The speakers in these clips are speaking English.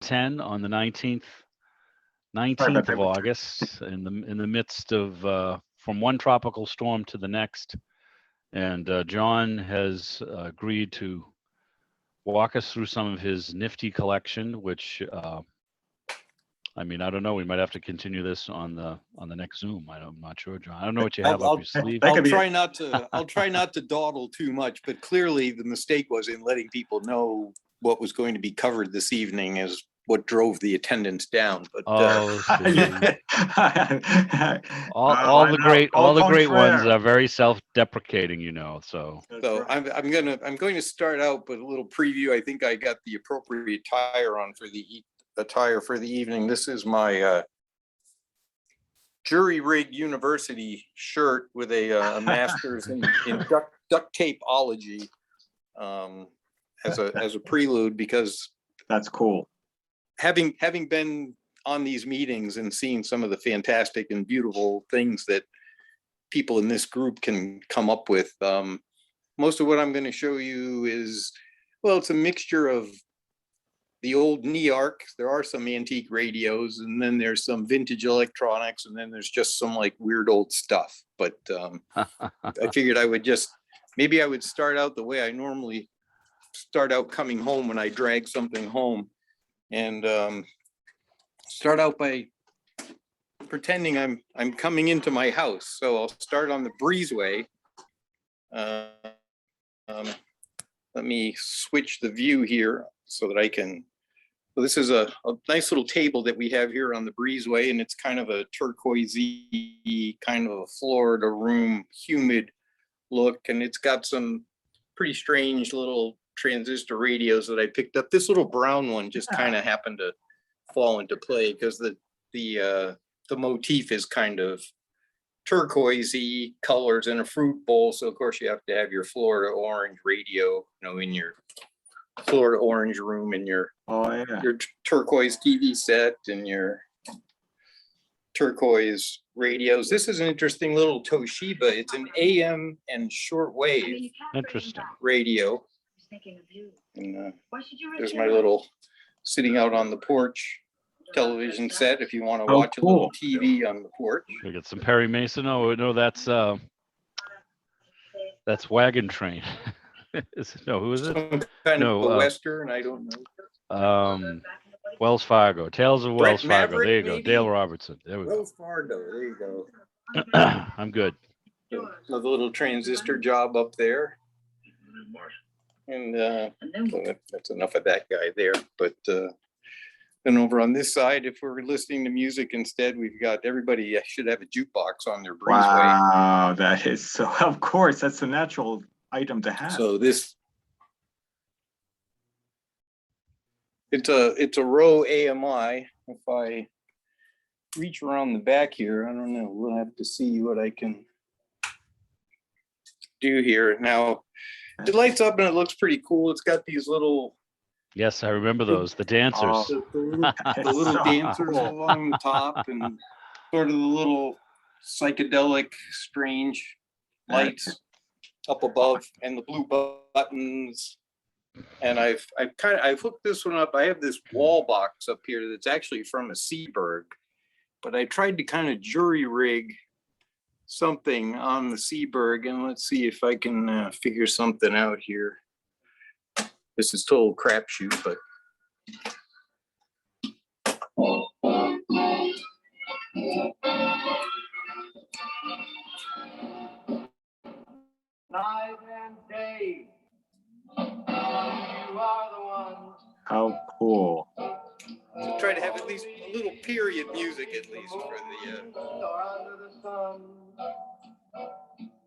10 on the 19th Sorry about 19th of that. August, in the midst of from one tropical storm to the next. And John has agreed to walk us through some of his nifty collection, which I mean, I don't know. We might have to continue this on the next Zoom. I'm not sure, John. I don't know what you have up your sleeve. That could be I'll try not to dawdle too much, but clearly the mistake was in letting people know what was going to be covered this evening is what drove the attendance down. But Oh, see. all all the Au great ones contraire. are very self-deprecating, you know. So so I'm going to start out with a little preview. I think I got the appropriate attire on for the attire for the evening. This is my jury rig university shirt with a master's in duct tapeology as a prelude, because That's cool. having been on these meetings and seeing some of the fantastic and beautiful things that people in this group can come up with, most of what I'm going to show you is, well, it's a mixture of the old NEARC. There are some antique radios, and then there's some vintage electronics, and then there's just some like weird old stuff. But I figured I would maybe I would start out the way I normally start out coming home when I drag something home, and start out by pretending I'm coming into my house. So I'll start on the breezeway. Let me switch the view here so that I can. So this is a nice little table that we have here on the breezeway, and it's kind of a turquoisey, kind of a Florida room, humid look, and it's got some pretty strange little transistor radios that I picked up. This little brown one just kind of happened to fall into play because the motif is kind of turquoisey colors in a fruit bowl. So of course you have to have your Florida orange radio, in your Florida orange room, and your turquoise TV set and your turquoise radios. This is an interesting little Toshiba. It's an AM and shortwave interesting radio. And there's my little sitting out on the porch television set if you want to watch a little TV on the porch. We got some Perry Mason. Oh no, that's Wagon Train. Who is it? Some kind of a Western, I don't know. Wells Fargo. Tales of Wells Fargo. Maverick, there you go. maybe? Dale Robertson. There we go. Wells Fargo, there you go. I'm good. Another little transistor job up there. And that's enough of that guy there. But then over on this side, if we're listening to music instead, we've got everybody should have a jukebox on their breezeway. Wow, that is so. Of course, that's a natural item to have. So it's a Row AMI. If I reach around the back here, I don't know. We'll have to see what I can do here. Now, it lights up and it looks pretty cool. It's got these little. Yes, I remember those. The dancers. The little dancers along the top, and sort of the little psychedelic, strange lights up above, and the blue buttons. And I've hooked this one up. I have this Wallbox up here that's actually from a Seaberg, but I tried to kind of jury rig something on the Seaberg, and let's see if I can figure something out here. This is total crapshoot, but. Night and day, you are the one. How cool. So try to have at least a little period music, at least for the.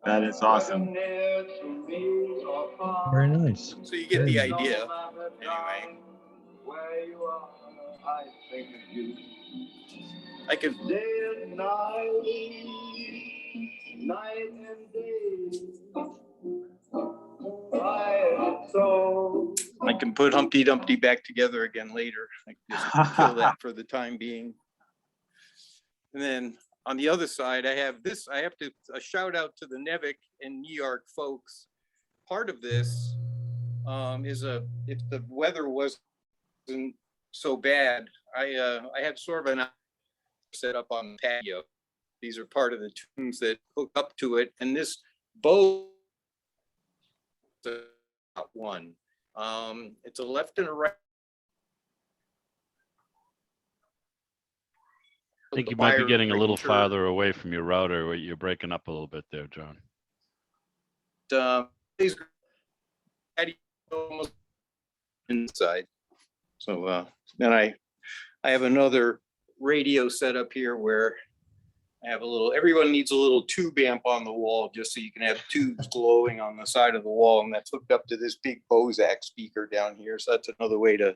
That is awesome. Very nice. So you get the idea. Anyway. Where you are, I think of you. I can. Day and night, night and day. I can put Humpty Dumpty back together again later. I can just kill that for the time being. And then on the other side, I have this. I have to a shout out to the Nevic and NEARC folks. Part of this is if the weather wasn't so bad. I had sort of an set up on the patio. These are part of the tunes that hook up to it, and this bow one. It's a left and a right. I think you might be getting a little farther away from your router, where you're breaking up a little bit there, John. Almost inside. So then I have another radio set up here where I have a little, everyone needs a little tube amp on the wall just so you can have tubes glowing on the side of the wall, and that's hooked up to this big Bozak speaker down here. So that's another way to,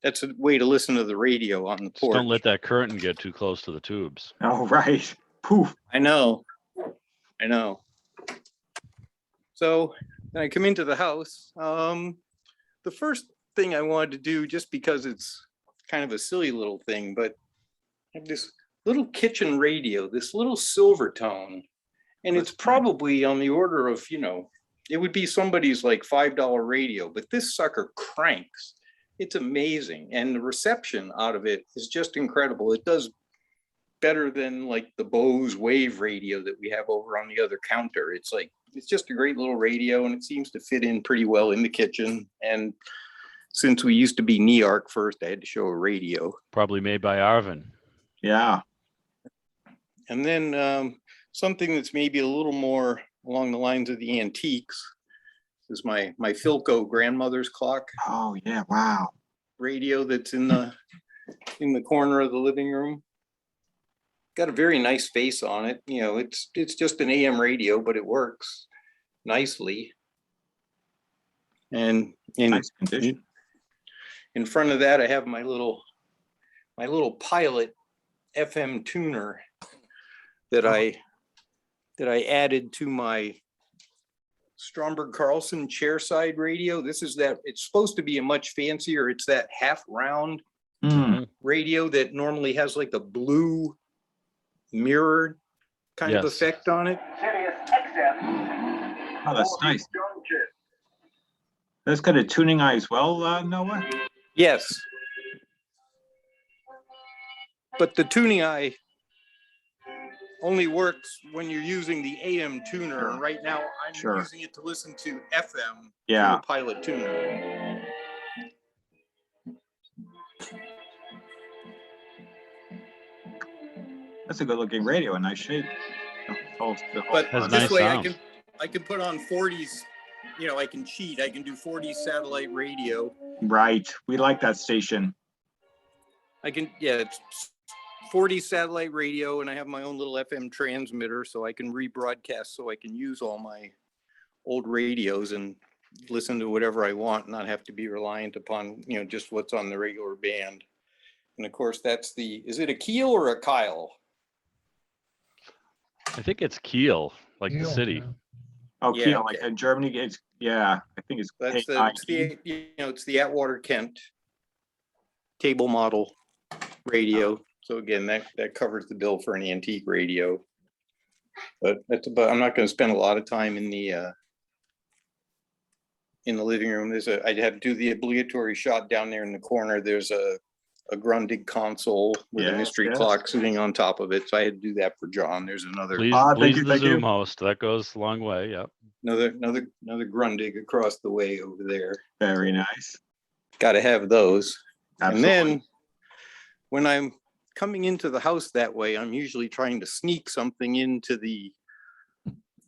that's a way to listen to the radio on the porch. Just don't let that curtain get too close to the tubes. Oh, right. Poof. I know. So then I come into the house. The first thing I wanted to do, just because it's kind of a silly little thing, but I have this little kitchen radio, this little silver tone, and it's probably on the order of, you know, it would be somebody's like $5 radio, but this sucker cranks. It's amazing. And the reception out of it is just incredible. It does better than like the Bose Wave radio that we have over on the other counter. It's like, it's just a great little radio, and it seems to fit in pretty well in the kitchen. And since we used to be NEARC first, I had to show a radio. Probably made by Arvin. Yeah. And then something that's maybe a little more along the lines of the antiques is my Filco grandmother's clock. Oh yeah, wow. Radio that's in the corner of the living room. Got a very nice face on it. You know, it's just an AM radio, but it works nicely. And Nice condition. in front of that, I have my little Pilot FM tuner that I added to my Stromberg Carlson chairside radio. This is that, it's supposed to be a much fancier, it's that half round radio that normally has like a blue mirror kind of effect on it. Oh, that's nice. That's got a tuning eye as well, Noah? Yes. But the tuning eye only works when you're using the AM tuner. Sure. And right now I'm Sure. using it to listen to FM. Yeah. through the Pilot tuner. That's a good looking radio, a nice shape. But Has this nice way sound. I can put on 40s, you know, I can cheat. I can do 40s satellite radio. Right. We like that station. I can, yeah, it's 40 satellite radio, and I have my own little FM transmitter, so I can rebroadcast, so I can use all my old radios and listen to whatever I want, not have to be reliant upon, you know, just what's on the regular band. And of course, that's the, is it a Kiel or a Kyle? I think it's Kiel, like the city. Oh, Yeah, Kiel, okay. like in Germany, it's, yeah, I think it's. That's KI. the, you know, it's the Atwater Kent table model radio. So again, that covers the bill for an antique radio. But I'm not going to spend a lot of time in the living room. I'd have to do the obligatory shot down there in the corner. There's a Grundig console with a mystery clock sitting on top of it. So I had to do that for John. There's another. Please, thank please you, the thank you. Zoom host. That goes a long way. Yep. Another Grundig across the way over there. Very nice. Got to have those. Absolutely. And then when I'm coming into the house that way, I'm usually trying to sneak something into the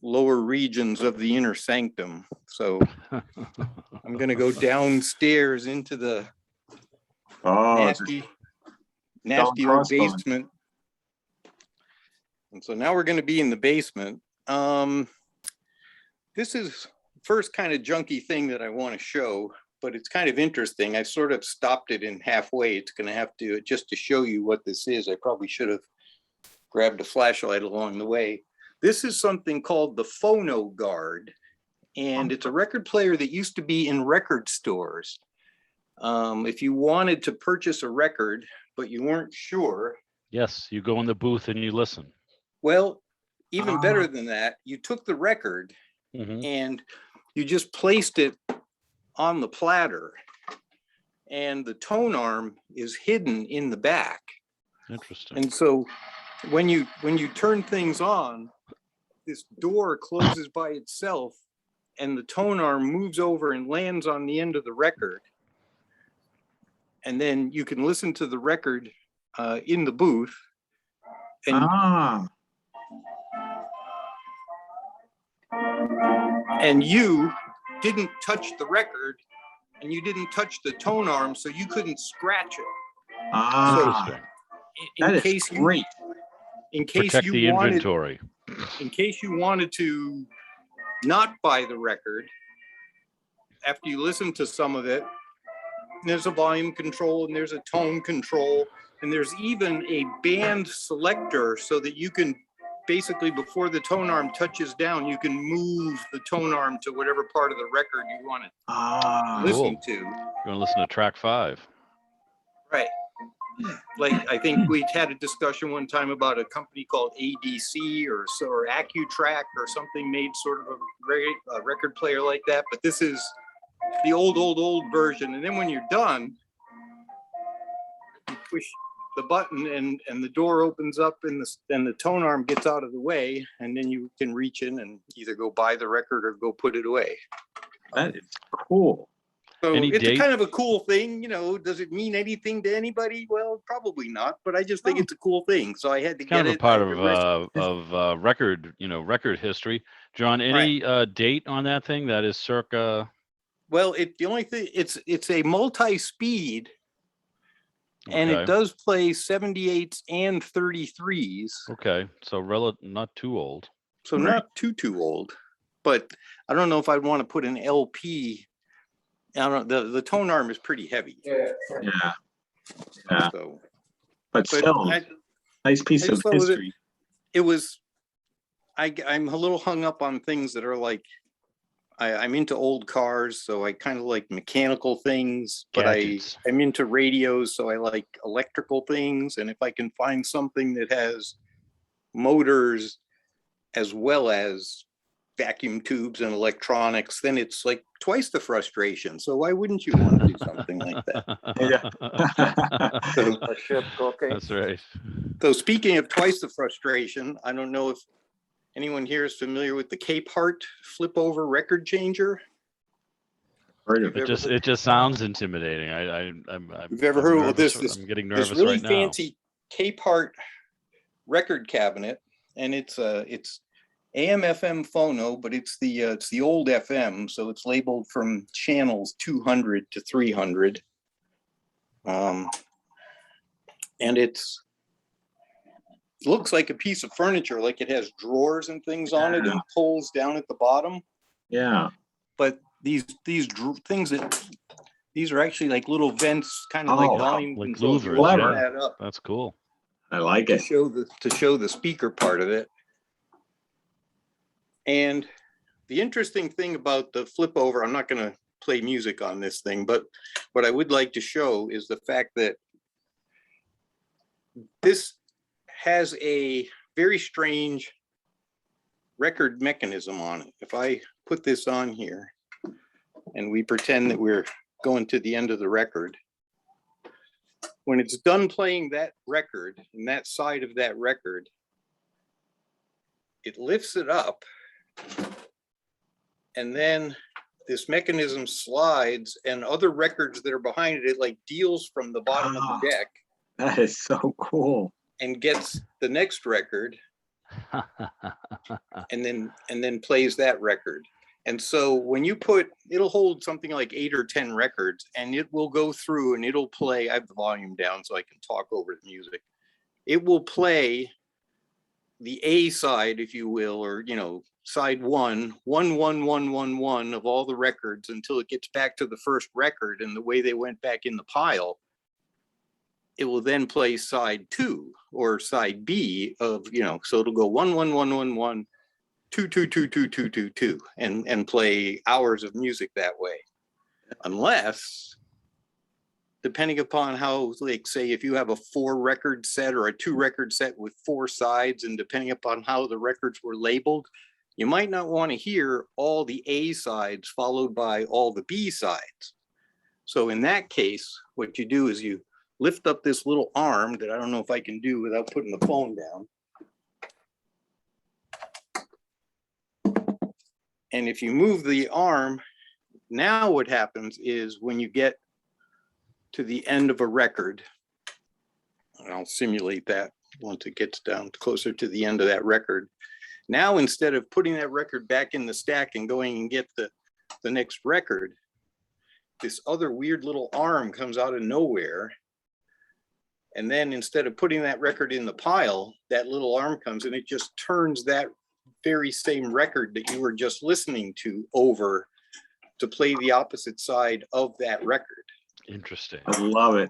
lower regions of the inner sanctum. So I'm going to go downstairs into the nasty old basement. And so now we're going to be in the basement. This is the first kind of junky thing that I want to show, but it's kind of interesting. I sort of stopped it in halfway. It's going to have to, just to show you what this is, I probably should have grabbed a flashlight along the way. This is something called the Phono Guard, and it's a record player that used to be in record stores. If you wanted to purchase a record, but you weren't sure. Yes, you go in the booth and you listen. Well, even better than that, you took the record and you just placed it on the platter. and the tone arm is hidden in the back. Interesting. And so when you turn things on, this door closes by itself and the tone arm moves over and lands on the end of the record. And then you can listen to the record in the booth. And you didn't touch the record and you didn't touch the tone arm, so you couldn't scratch it. Interesting. In case great. In case Protect the you wanted, inventory. in case you wanted to not buy the record, after you listen to some of it, there's a volume control and there's a tone control and there's even a band selector so that you can basically, before the tone arm touches down, you can move the tone arm to whatever part of the record you want to listen to. You want to listen to track 5? Right. Like, I think we had a discussion one time about a company called ADC or AccuTrack or something made sort of a record player like that. But this is the old version. And then when you're done, you push the button and the door opens up and the tone arm gets out of the way. And then you can reach in and either go buy the record or go put it away. That is cool. So Any it's date? kind of a cool thing, you know. Does it mean anything to anybody? Well, probably not, but I just think it's a cool thing. So I had to Kind get of a it. part of record, record history. John, any date on that thing? That is circa. Well, the only thing, it's a multi-speed, and it does play 78s and 33s. Okay, so not too old. So not too old, but I don't know if I'd want to put an LP. I don't know, the tone arm is pretty heavy. Yeah. So, But still, nice piece of history. It was, I'm a little hung up on things that are like, I'm into old cars, so I kind of like mechanical things, but I'm into radios, so I like electrical things. And if I can find something that has motors as well as vacuum tubes and electronics, then it's like twice the frustration. So why wouldn't you want to do something like that? That's right. So speaking of twice the frustration, I don't know if anyone here is familiar with the KPart Flipover record changer. It just sounds intimidating. You've ever heard of this? I'm getting nervous this really right now. fancy KPart record cabinet, and it's AM FM phono, but it's the old FM, so it's labeled from channels 200 to 300, and it looks like a piece of furniture, like it has drawers and things on it and pulls down at the bottom. Yeah, but these things these are actually like little vents, kind of like volume like controls. louvers. That's cool. I like it. To show the speaker part of it. And the interesting thing about the Flipover, I'm not going to play music on this thing, but what I would like to show is the fact that this has a very strange record mechanism on it. If I put this on here and we pretend that we're going to the end of the record, when it's done playing that record and that side of that record, it lifts it up. And then this mechanism slides and other records that are behind it, like deals from the bottom of the deck. That is so cool. And gets the next record and then plays that record. And so when you it'll hold something like 8 or 10 records, and it will go through and it'll play. I have the volume down so I can talk over the music. It will play the A side, if you will, or side 1 of all the records until it gets back to the first record, and the way they went back in the pile, it will then play side 2 or side B of, so it'll go 1 1 1 1 1 2 2 2 2 2 2 2 and play hours of music that way. Unless, depending upon how, like, say if you have a 4 record set or a 2 record set with 4 sides, and depending upon how the records were labeled, you might not want to hear all the A sides followed by all the B sides. So in that case, what you do is you lift up this little arm that I don't know if I can do without putting the phone down. And if you move the arm, now what happens is when you get to the end of a record, and I'll simulate that once it gets down closer to the end of that record. Now, instead of putting that record back in the stack and going and get the next record, this other weird little arm comes out of nowhere. And then instead of putting that record in the pile, that little arm comes and it just turns that very same record that you were just listening to over to play the opposite side of that record. Interesting. I love it.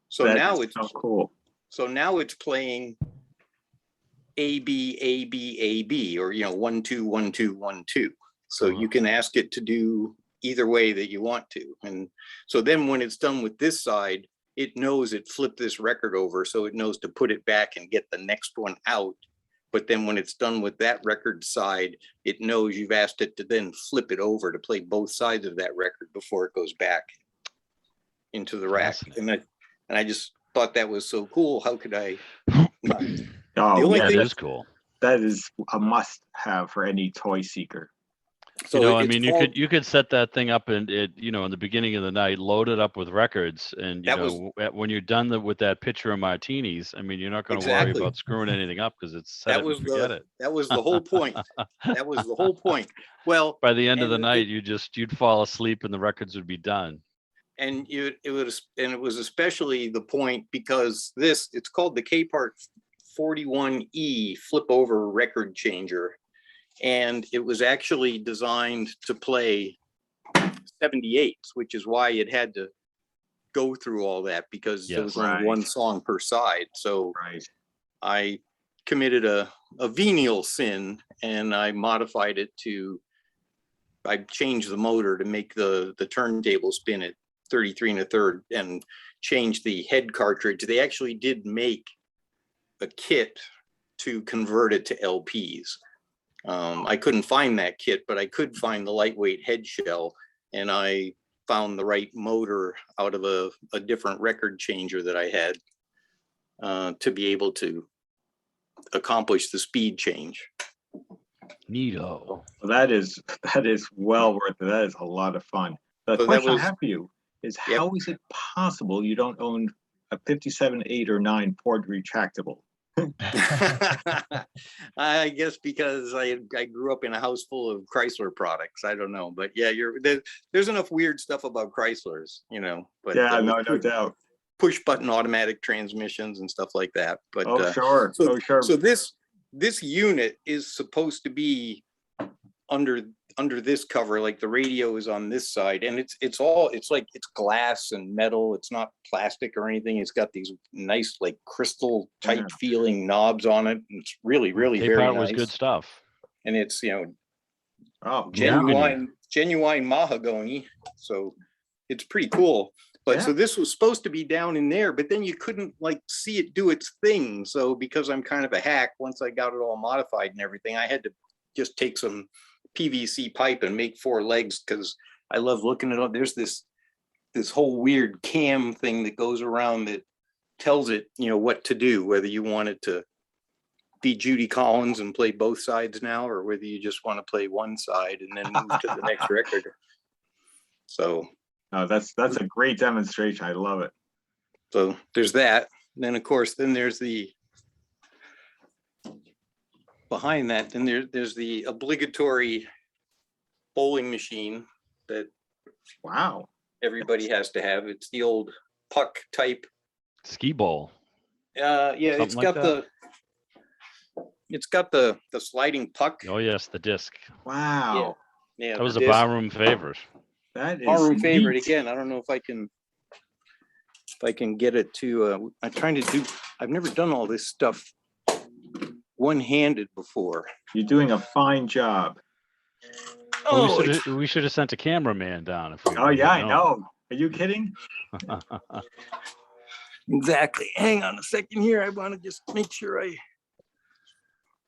So That now is it's so cool. So now it's playing A, B, A, B, A, B, or, 1, 2, 1, 2, 1, 2. So you can ask it to do either way that you want to. And so then when it's done with this side, it knows it flipped this record over. So it knows to put it back and get the next one out. But then when it's done with that record side, it knows you've asked it to then flip it over to play both sides of that record before it goes back into the rack. And I just thought that was so cool. How could I? Oh, only That thing- is cool. that is a must-have for any toy seeker. So I it's mean, called- you could set that thing up and it, in the beginning of the night, load it up with records, and That was- when you're done with that pitcher of martinis, I mean, you're not going to worry Exactly. about screwing anything up because it's set that it was and forget the it. that was the whole point. That was the whole point. Well, By the end of the and night, you'd fall asleep and the records would be done. and it was especially the point because it's called the KPart 41E Flipover record changer, and it was actually designed to play 78s, which is why it had to go through all that because there was Yes. only one song per side. So Right. I committed a venial sin and I modified it I changed the motor to make the turntable spin at 33 1/3 and changed the head cartridge. They actually did make a kit to convert it to LPs. I couldn't find that kit, but I could find the lightweight head shell, and I found the right motor out of a different record changer that I had to be able to accomplish the speed change. Neato. Well, that is well worth it. That is a lot of fun. The So that question I was- have for you is, Yep. how is it possible you don't own a 57, 8, or 9 Ford retractable? I guess because I grew up in a house full of Chrysler products. I don't know, but yeah, there's enough weird stuff about Chryslers, But Yeah, no doubt. push button automatic transmissions and stuff like that. But Oh, sure. so- Oh, sure. so this unit is supposed to be under this cover, like the radio is on this side, and it's glass and metal. It's not plastic or anything. It's got these nice like crystal type Yeah. feeling knobs on it. And it's really very KPart nice. was good stuff. And it's Oh, genuine mahogany, so it's pretty cool. But so Yeah. this was supposed to be down in there, but then you couldn't like see it do its thing. So because I'm kind of a hack, once I got it all modified and everything, I had to just take some PVC pipe and make 4 legs because I love looking at it. There's this whole weird cam thing that goes around that tells it, what to do, whether you want it to be Judy Collins and play both sides now, or whether you just want to play one side and then move to the next record. So no, that's a great demonstration. I love it. So there's that. And then of course, there's behind that, then there's the obligatory bowling machine that Wow. everybody has to have. It's the old puck type. Ski bowl. Yeah, it's Something like got it's got the sliding puck. Oh yes, the disc. Wow. Yeah, That was a this barroom favorite. That is barroom favorite neat. again. I don't know if I can get it to. I'm trying to do. I've never done all this stuff one-handed before. You're doing a fine job. Oh, We should have sent a cameraman down if we. Oh, yeah, I had known. know. Are you kidding? exactly. Hang on a second here. I want to just make sure I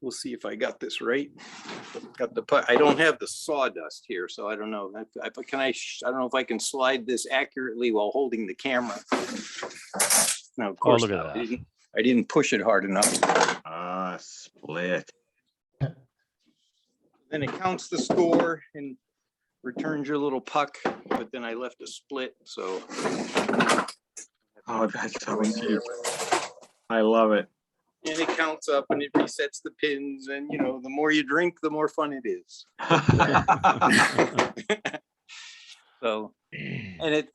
we'll see if I got this right. Got the I don't have the sawdust here, so I don't know. I don't know if I can slide this accurately while holding the camera. Now, of course, look at that. I didn't push it hard enough. Split. Then it counts the score and returns your little puck, but then I left a split, so. Oh, that's so cute. I love it. And it counts up and it resets the pins, and you know, the more you drink, the more fun it is. So, and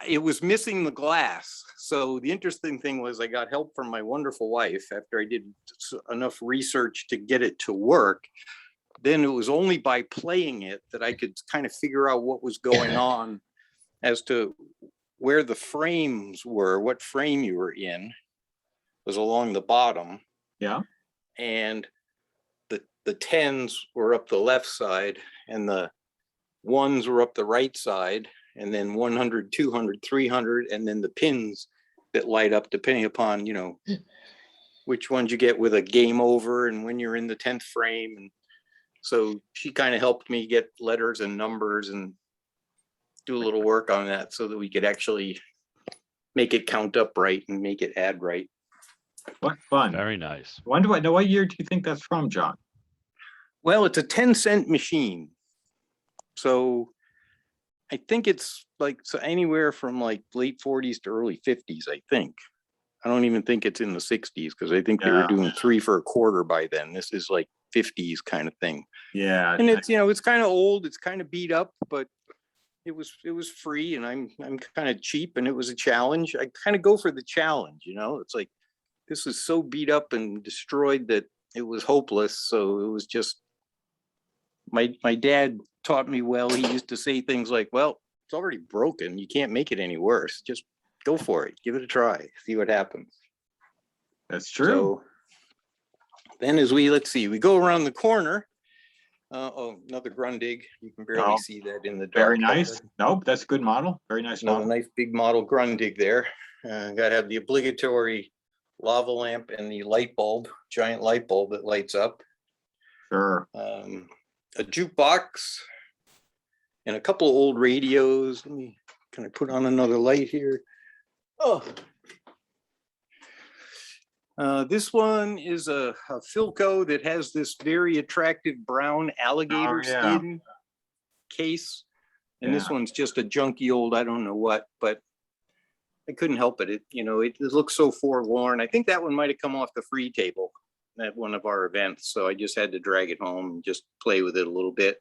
it was missing the glass. So the interesting thing was I got help from my wonderful wife after I did enough research to get it to work. Then it was only by playing it that I could kind of figure out what was going on as to where the frames were, what frame you were in was along the bottom. Yeah. And the 10s were up the left side and the 1s were up the right side, and then 100, 200, 300, and then the pins that light up depending upon, you know, which ones you get with a game over and when you're in the 10th frame. And so she kind of helped me get letters and numbers and do a little work on that so that we could actually make it count up right and make it add right. What fun. Very nice. When do I know, what year do you think that's from, John? Well, it's a 10-cent machine. So I think it's like anywhere from like late 40s to early 50s, I think. I don't even think it's in the 60s because I think they were doing 3 for a quarter by then. This is like 50s kind of thing. Yeah. And it's, you know, it's kind of old, it's kind of beat up, but it was free, and I'm kind of cheap, and it was a challenge. I kind of go for the challenge, you know. It's like this was so beat up and destroyed that it was hopeless. So it was just my dad taught me well. He used to say things like, well, it's already broken. You can't make it any worse. Just go for it. Give it a try. See what happens. That's true. So then as let's see, we go around the corner. Oh, another Grundig. You can barely see that in the dark. Very nice. Nope, that's a good model. Very nice Another model. nice big model Grundig there. Got to have the obligatory lava lamp and the light bulb, giant light bulb that lights up. Sure. A jukebox and a couple of old radios. Can I put on another light here? Oh. This one is a Filco that has this very attractive brown alligator skin case. And this one's just a junky old, I don't know what, but I couldn't help it. It looks so forlorn. I think that one might have come off the free table at one of our events. So I just had to drag it home and just play with it a little bit.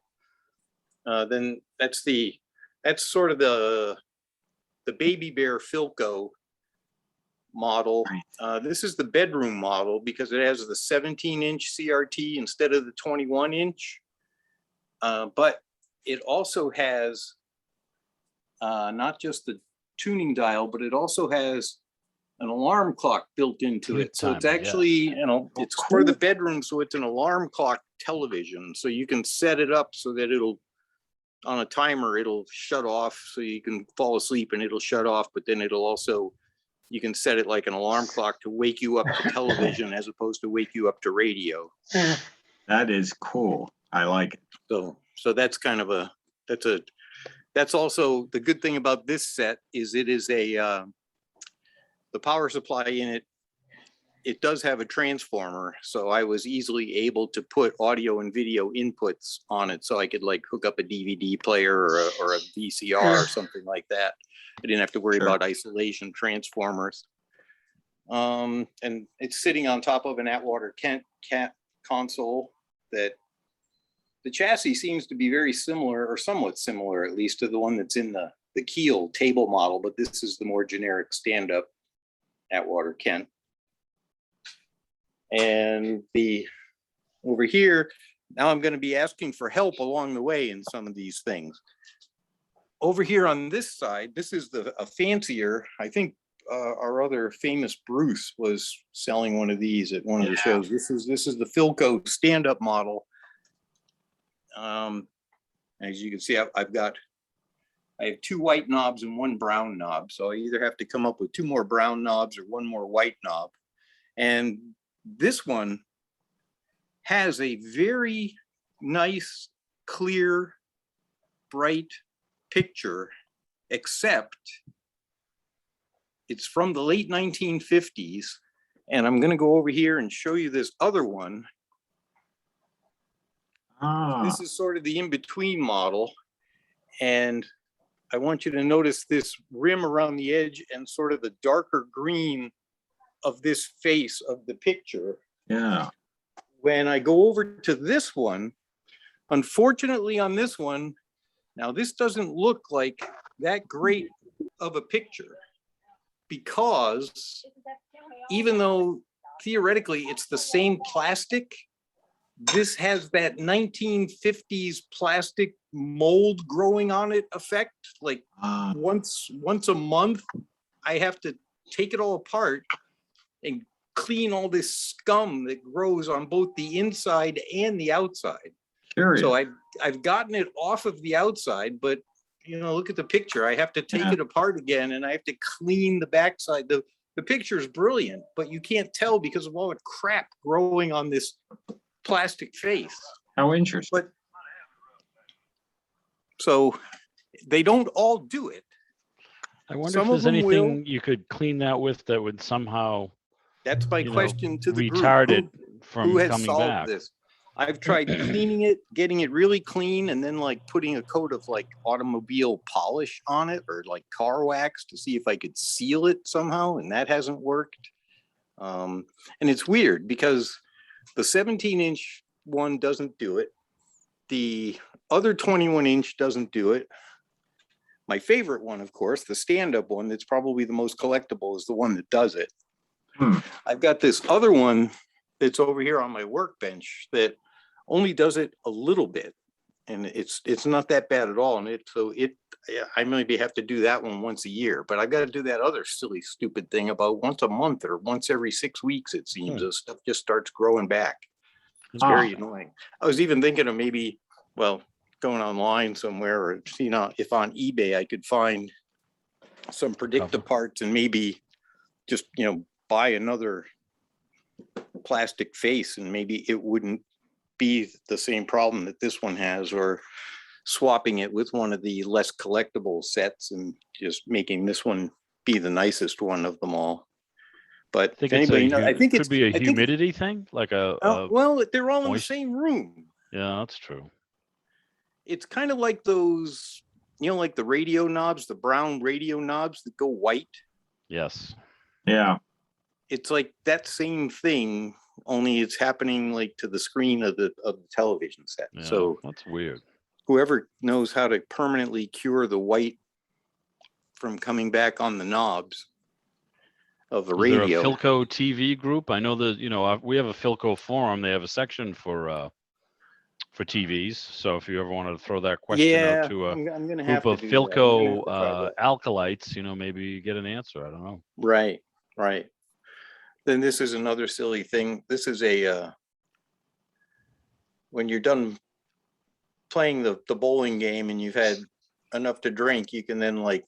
Then that's sort of the Baby Bear Filco model. This is the bedroom model because it has the 17-inch CRT instead of the 21-inch. But it also has not just the tuning dial, but it also has an alarm clock built into it. So it's actually, it's for the bedroom. So it's an alarm clock television. So you can set it up so that on a timer, it'll shut off so you can fall asleep and it'll shut off. But then you can set it like an alarm clock to wake you up to television as opposed to wake you up to radio. That is cool. I like it. So that's kind of that's also the good thing about this set is it is the power supply in it does have a transformer. So I was easily able to put audio and video inputs on it. So I could like hook up a DVD player or a VCR or something like that. I didn't have to worry about isolation transformers. And it's sitting on top of an Atwater Cat console that the chassis seems to be very similar or somewhat similar, at least to the one that's in the Keel table model, but this is the more generic stand-up Atwater Kent. And over here, now I'm going to be asking for help along the way in some of these things. Over here on this side, this is a fancier, I think our other famous Bruce was selling one of these at one of the shows. This is the Filco stand-up model. As you can see, I have 2 white knobs and 1 brown knob. So I either have to come up with 2 more brown knobs or 1 more white knob. And this one has a very nice, clear, bright picture, except it's from the late 1950s. And I'm going to go over here and show you this other one. This is sort of the in-between model. And I want you to notice this rim around the edge and sort of the darker green of this face of the picture. Yeah. When I go over to this one, unfortunately on this one, now this doesn't look like that great of a picture, because even though theoretically it's the same plastic, this has that 1950s plastic mold growing on it effect. Like once a month, I have to take it all apart and clean all this scum that grows on both the inside and the outside. Curious. So I've gotten it off of the outside, but you know, look at the picture. I have to take it apart again, and I have to clean the backside. The picture is brilliant, but you can't tell because of all the crap growing on this plastic face. How interesting. But so they don't all do it. I wonder Some if of there's them anything will. you could clean that with that would somehow, That's my you know, question to the retard group. it from Who has coming solved back. this? I've tried cleaning it, getting it really clean, and then like putting a coat of like automobile polish on it or like car wax to see if I could seal it somehow, and that hasn't worked. And it's weird because the 17-inch one doesn't do it. The other 21-inch doesn't do it. My favorite one, of course, the stand-up one that's probably the most collectible, is the one that does it. I've got this other one that's over here on my workbench that only does it a little bit, and it's not that bad at all. And I maybe have to do that one once a year, but I've got to do that other silly, stupid thing about once a month or once every 6 weeks. It seems as stuff just starts growing back. It's very annoying. I was even thinking of maybe, well, going online somewhere, or you know, if on eBay I could find some predictive parts and maybe just, you know, buy another plastic face, and maybe it wouldn't be the same problem that this one has, or swapping it with one of the less collectible sets and just making this one be the nicest one of them all. But I think if anybody knows, I think could it's be a humidity thing, like well, they're all in the moist- same room. Yeah, that's true. It's kind of like those, you know, like the radio knobs, the brown radio knobs that go white. Yes. Yeah. It's like that same thing, only it's happening like to the screen of the television set. Yeah, So that's weird. whoever knows how to permanently cure the white from coming back on the knobs of the radio. Is there a Filco TV group? I know that, you know, we have a Filco forum. They have a section for TVs. So if you ever wanted to throw that question out to a I'm gonna have group to of do that. I'm gonna have Filco to try that. alkalites, you know, maybe get an answer. I don't know. Right. Then this is another silly thing. This is a when you're done playing the bowling game and you've had enough to drink, you can then like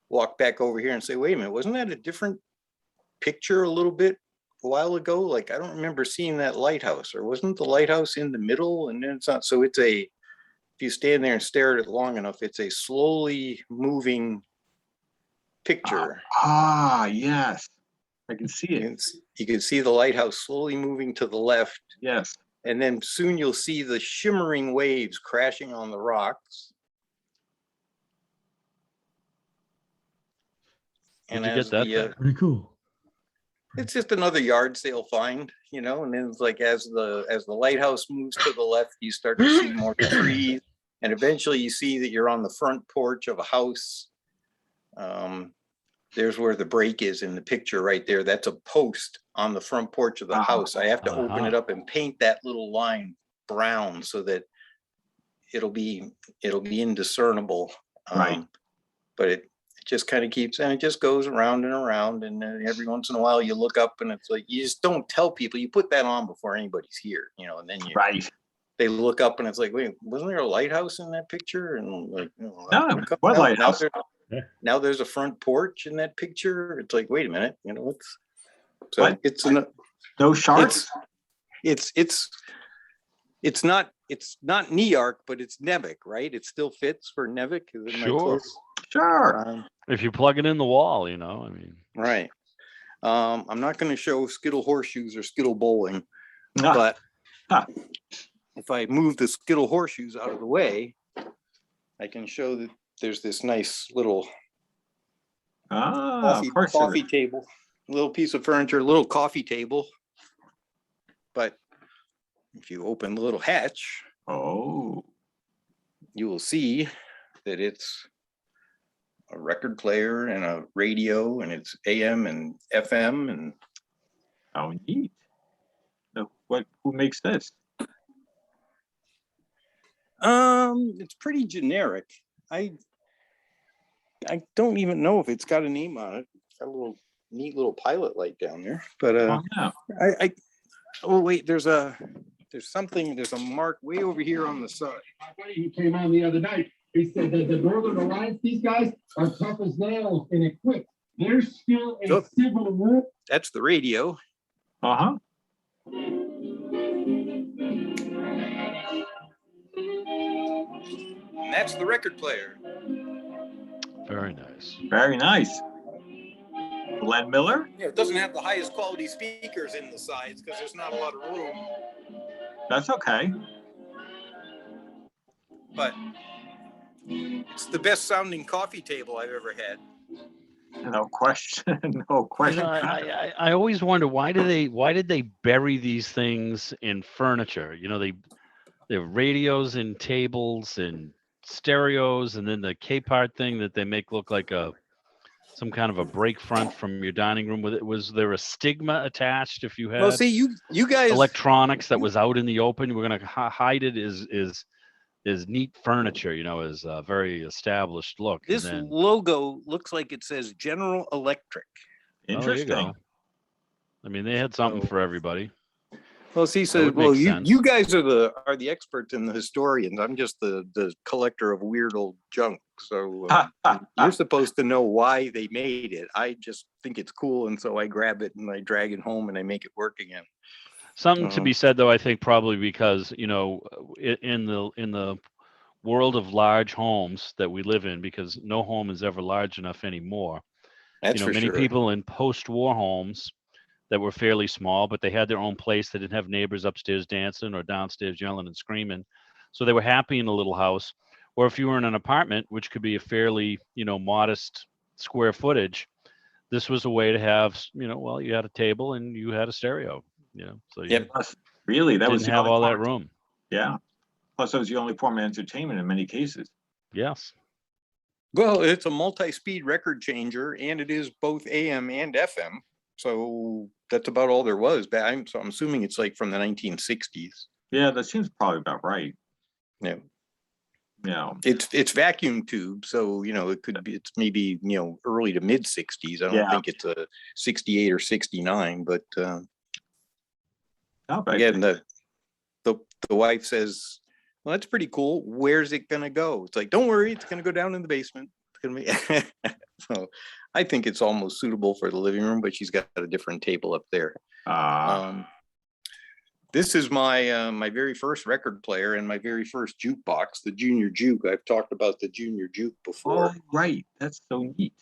walk back over here and say, wait a minute, wasn't that a different picture a little bit a while ago? Like, I don't remember seeing that lighthouse, or wasn't the lighthouse in the middle? And then it's not. So it's if you stand there and stare at it long enough, it's a slowly moving picture. Yes. I can see it. You can see the lighthouse slowly moving to the left. Yes. And then soon you'll see the shimmering waves crashing on the rocks. Where'd you get that thing? Pretty cool. It's just another yard sale find, you know, and then it's like as the lighthouse moves to the left, you start to see more trees, and eventually you see that you're on the front porch of a house. There's where the break is in the picture right there. That's a post on the front porch of the house. I have to open it up and paint that little line brown so that it'll be indiscernible. Right. But it just kind of keeps, and it just goes around and around. And then every once in a while you look up and it's like, you just don't tell people. You put that on before anybody's here, you know, and then they look up and it's like, wait, wasn't there a lighthouse in that picture? And like, what lighthouse? Now there's a front porch in that picture. It's like, wait a minute, you know, No sharks? It's It's not Neark, but it's Nevik, right? It still fits for Nevik. Is it my Sure. close? Sure. If you plug it in the wall, you know, I mean. Right. I'm not going to show Skittle horseshoes or Skittle bowling, Ah, but ah. if I move the Skittle horseshoes out of the way, I can show that there's this nice little Of course. coffee table, little piece of furniture, little coffee table. But if you open the little hatch, Oh, you will see that it's a record player and a radio, and it's AM and FM. And how neat. So who makes this? it's pretty generic. I don't even know if it's got a name on it. It's got a little neat little pilot light down there. But Oh, yeah. oh wait, there's a mark way over here on the side. My buddy who came on the other night, he said that the Northern Alliance, these guys are tough as nails and equipped. There's still a Oh. civil war. That's the radio. Uh-huh. And that's the record player. Very nice. Very nice. Glenn Miller? Yeah, it doesn't have the highest quality speakers in the sides because there's not a lot of room. That's okay. But it's the best sounding coffee table I've ever had. No question. No You question. know, I always wonder why did they bury these things in furniture? You know, they have radios and tables and stereos, and then the KPart thing that they make look like some kind of a break front from your dining room. Was there a stigma attached if you had Well, see, you guys, electronics that was out in the open? We're gonna hide it as neat furniture, you know, as a very established look. And this then, logo looks like it says General Electric. oh, there you Interesting. go. I mean, they had something So- for everybody. Well, see, That so would well, make you sense. you guys are the experts and the historians. I'm just the collector of weird old junk. So you're supposed to know why they made it. I just think it's cool, and so I grab it and I drag it home and I make it work again. Something to be said, though, I think probably because, you know, in the world of large homes that we live in, because no home is ever large enough anymore. That's You know, for many sure. people in post-war homes that were fairly small, but they had their own place. They didn't have neighbors upstairs dancing or downstairs yelling and screaming. So they were happy in a little house. Or if you were in an apartment, which could be a fairly, you know, modest square footage, this was a way to have, you know, well, you had a table and you had a stereo, you know, so you Yep. Plus, really, that didn't was the have only all that form- room. Yeah. Plus, that was the only form of entertainment in many cases. Yes. Well, it's a multi-speed record changer, and it is both AM and FM. So that's about all there was. So I'm assuming it's like from the 1960s. Yeah, that seems probably about right. Yeah. Yeah. It's vacuum tube, so you know it could be. It's maybe early to mid 60s. I don't Yeah. think it's a 68 or 69, but Not bad. again, the wife says, "Well, that's pretty cool. Where's it gonna go?" It's like, "Don't worry, it's gonna go down in the basement. It's gonna be." So I think it's almost suitable for the living room, but she's got a different table up there. This is my my very first record player and my very first jukebox, the Junior Juke. I've talked about the Junior Juke before. Oh, right. That's so neat.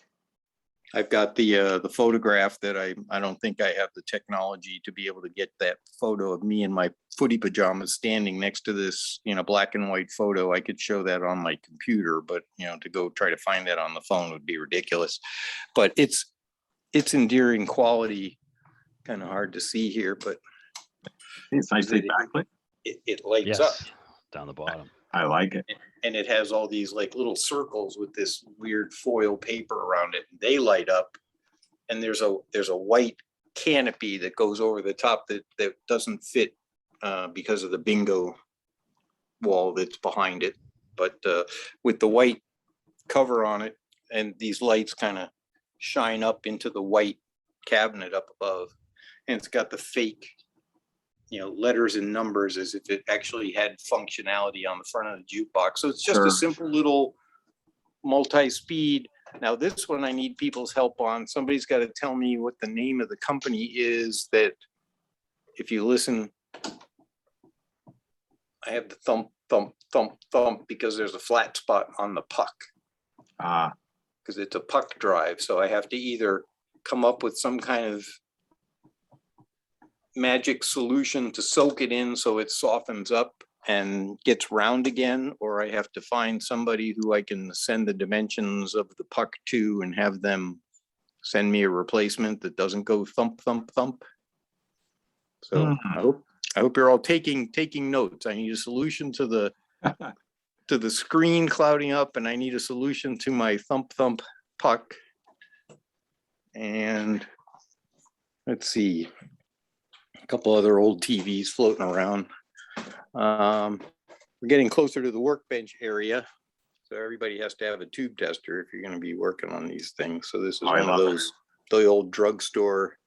I've got the photograph that I don't think I have the technology to be able to get that photo of me in my footy pajamas standing next to this, black and white photo. I could show that on my computer, but to go try to find that on the phone would be ridiculous. But it's endearing quality, kind of hard to see here, but It's nicely backlit. it lights Yes. up. Down the bottom. I like it. And it has all these like little circles with this weird foil paper around it. They light up, and there's a white canopy that goes over the top that doesn't fit because of the bingo wall that's behind it. But with the white cover on it, and these lights kind of shine up into the white cabinet up above, and it's got the fake letters and numbers as if it actually had functionality on the front of the jukebox. So it's just Sure. a simple little multi-speed. Now this one I need people's help on. Somebody's got to tell me what the name of the company is that if you listen. I have the thump, thump, thump, thump because there's a flat spot on the puck. Ah, Because it's a puck drive. So I have to either come up with some kind of magic solution to soak it in so it softens up and gets round again, or I have to find somebody who I can send the dimensions of the puck to and have them send me a replacement that doesn't go thump, thump, thump. So I hope you're all taking notes. I need a solution to the screen clouding up, and I need a solution to my thump thump puck. And let's see, a couple other old TVs floating around. We're getting closer to the workbench area, so everybody has to have a tube tester if you're going to be working on these things. So this is one of those, the old drugstore,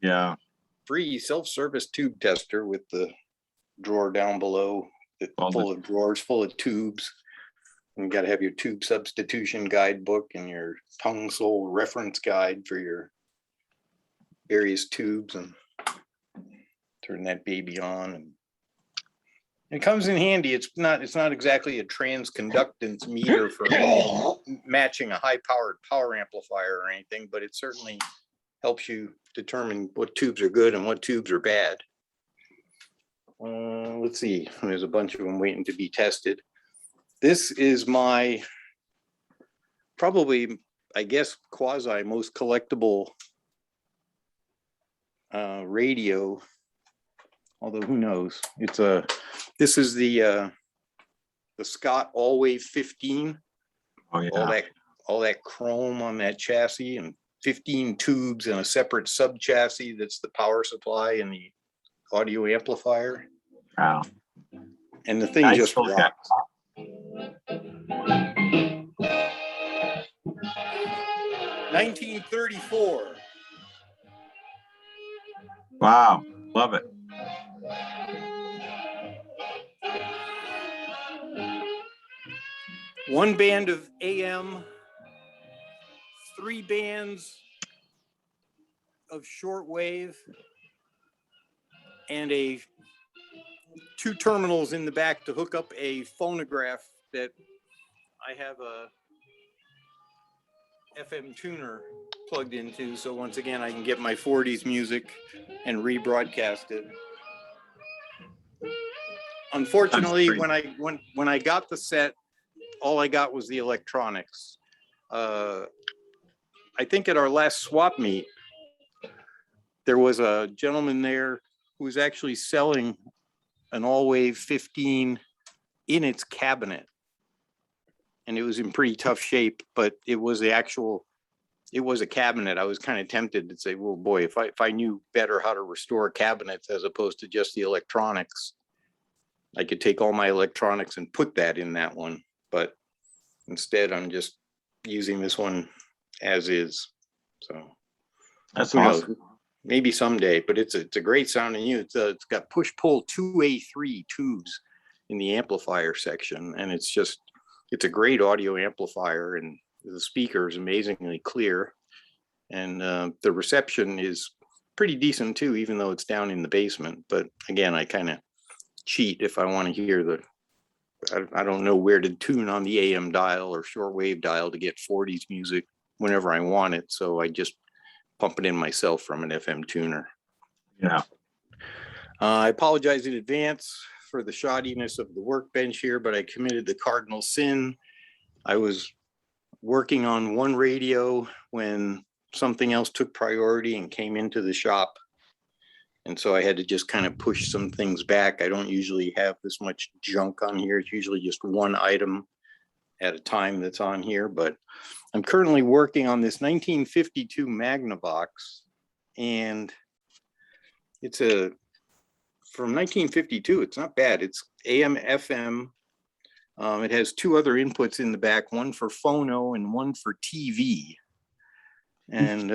free self-service tube tester with the drawer down below, full of drawers, full of tubes. You got to have your tube substitution guidebook and your tongue sole reference guide for your various tubes, and turn that baby on. And it comes in handy. It's not exactly a transconductance meter for matching a high-powered power amplifier or anything, but it certainly helps you determine what tubes are good and what tubes are bad. Let's see, there's a bunch of them waiting to be tested. This is my, probably, I guess, quasi most collectible radio, although who knows. It's this is the Scott All-Wave 15. Oh yeah. All that chrome on that chassis, and 15 tubes and a separate sub chassis that's the power supply and the audio amplifier. Wow. And the thing just rocks. 1934. Wow. Love it. One band of AM, 3 bands of shortwave, and 2 terminals in the back to hook up a phonograph that I have a FM tuner plugged into. So once again, I can get my 40s music and rebroadcast it. Unfortunately, when I got the set, all I got was the electronics. I think at our last swap meet, there was a gentleman there who was actually selling an All-Wave 15 in its cabinet. And it was in pretty tough shape, but it was a cabinet. I was kind of tempted to say, well, boy, if I knew better how to restore cabinets as opposed to just the electronics, I could take all my electronics and put that in that one. But instead, I'm just using this one as is. So That's awesome. knows? Maybe someday, but it's a great sounding unit. It's got push-pull 2A3 tubes in the amplifier section, and it's a great audio amplifier, and the speaker is amazingly clear, and the reception is pretty decent too, even though it's down in the basement. But again, I kind of cheat if I want to hear I don't know where to tune on the AM dial or shortwave dial to get 40s music whenever I want it, so I just pump it in myself from an FM tuner. Yeah. I apologize in advance for the shoddiness of the workbench here, but I committed the cardinal sin. I was working on one radio when something else took priority and came into the shop. And so I had to just kind of push some things back. I don't usually have this much junk on here. It's usually just one item at a time that's on here, but I'm currently working on this 1952 Magnavox, and it's from 1952. It's not bad. It's AM, FM. It has 2 other inputs in the back, one for phono and one for TV. And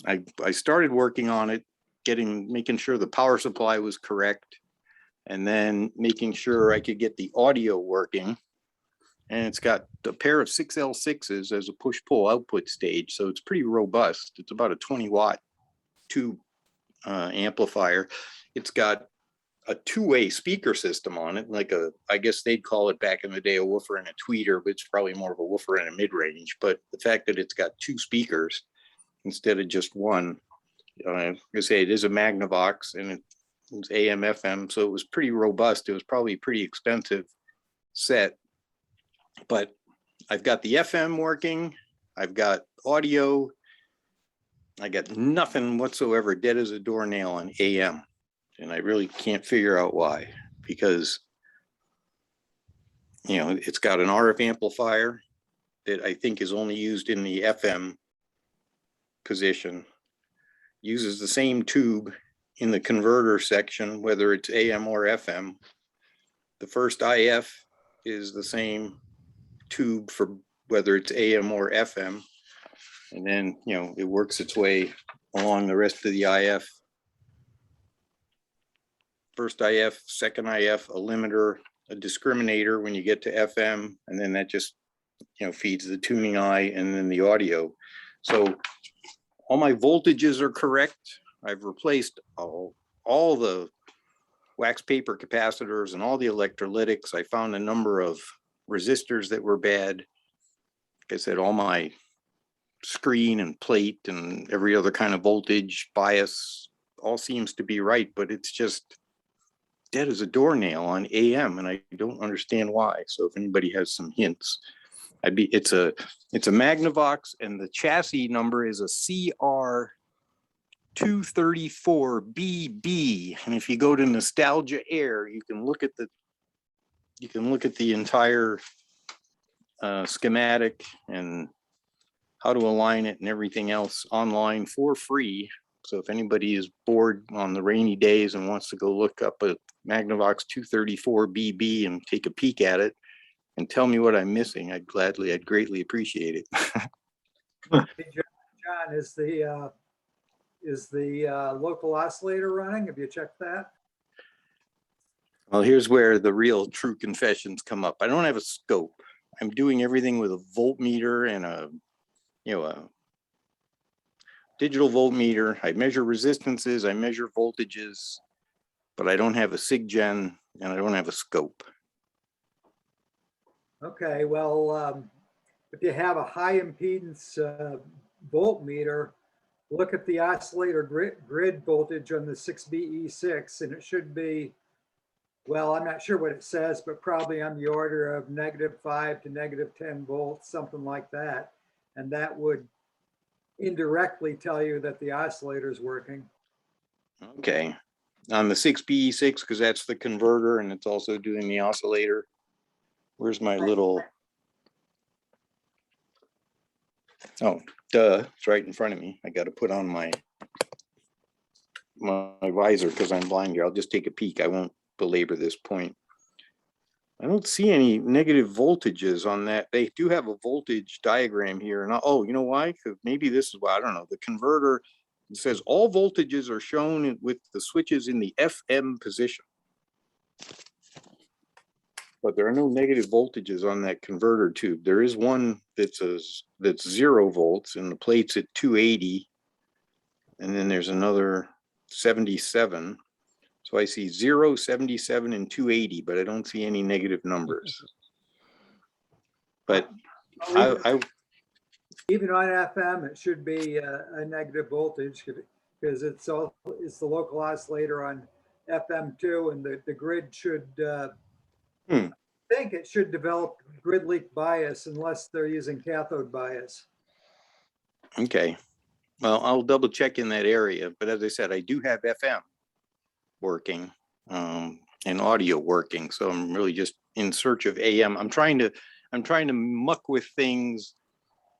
I started working on it, making sure the power supply was correct, and then making sure I could get the audio working. And it's got a pair of 6L6s as a push-pull output stage, so it's pretty robust. It's about a 20-watt tube amplifier. It's got a two-way speaker system on it, like I guess they'd call it back in the day a woofer and a tweeter, but it's probably more of a woofer and a mid-range. But the fact that it's got two speakers instead of just one, like I say, it is a Magnavox, and it was AM FM, so it was pretty robust. It was probably a pretty expensive set, but I've got the FM working, I've got audio, I got nothing whatsoever, dead as a doornail on AM. And I really can't figure out why, because, you know, it's got an RF amplifier that I think is only used in the FM position, uses the same tube in the converter section, whether it's AM or FM. The first IF is the same tube for whether it's AM or FM. And then, you know, it works its way along the rest of the IF. First IF, second IF, a limiter, a discriminator when you get to FM, and then that just, you know, feeds the tuning eye and then the audio. So all my voltages are correct. I've replaced all the wax paper capacitors and all the electrolytics. I found a number of resistors that were bad. Like I said, all my screen and plate and every other kind of voltage bias all seems to be right, but it's just dead as a doornail on AM, and I don't understand why. So if anybody has some hints, it's a Magnavox, and the chassis number is a CR234BB. And if you go to Nostalgia Air, you can look at the entire schematic and how to align it and everything else online for free. So if anybody is bored on the rainy days and wants to go look up a Magnavox 234BB and take a peek at it and tell me what I'm missing, I'd greatly appreciate it. Hey, John, is the local oscillator running? Have you checked that? Well, here's where the real true confessions come up. I don't have a scope. I'm doing everything with a voltmeter and a digital voltmeter. I measure resistances, I measure voltages, but I don't have a SIGGEN and I don't have a scope. Okay, well, if you have a high impedance voltmeter, look at the oscillator grid voltage on the 6BE6, and it should be, well, I'm not sure what it says, but probably on the order of -5 to -10 volts, something like that. And that would indirectly tell you that the oscillator is working. Okay, on the 6BE6, because that's the converter and it's also doing the oscillator. Where's my little, oh, duh, it's right in front of me. I got to put on my visor because I'm blind here. I'll just take a peek. I won't belabor this point. I don't see any negative voltages on that. They do have a voltage diagram here. And oh, you know why? Because maybe this is why, I don't know. The converter, it says all voltages are shown with the switches in the FM position. But there are no negative voltages on that converter tube. There is one that's 0 volts and the plate's at 280. And then there's another 77. So I see 0, 77, and 280, but I don't see any negative numbers. But Even on FM, it should be a negative voltage because it's the local oscillator on FM2, and the grid should, I think it should develop grid leak bias unless they're using cathode bias. Okay, well, I'll double check in that area, but as I said, I do have FM working and audio working, so I'm really just in search of AM. I'm trying to muck with things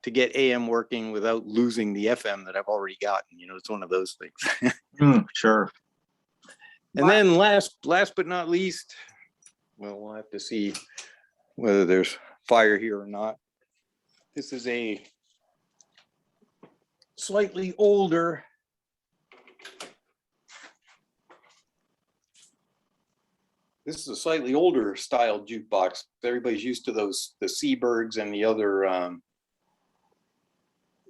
to get AM working without losing the FM that I've already gotten. You know, it's one of those things. Sure. And then last but not least, well, we'll have to see whether there's fire here or not. This is a slightly older style jukebox. Everybody's used to the Seabergs and the other,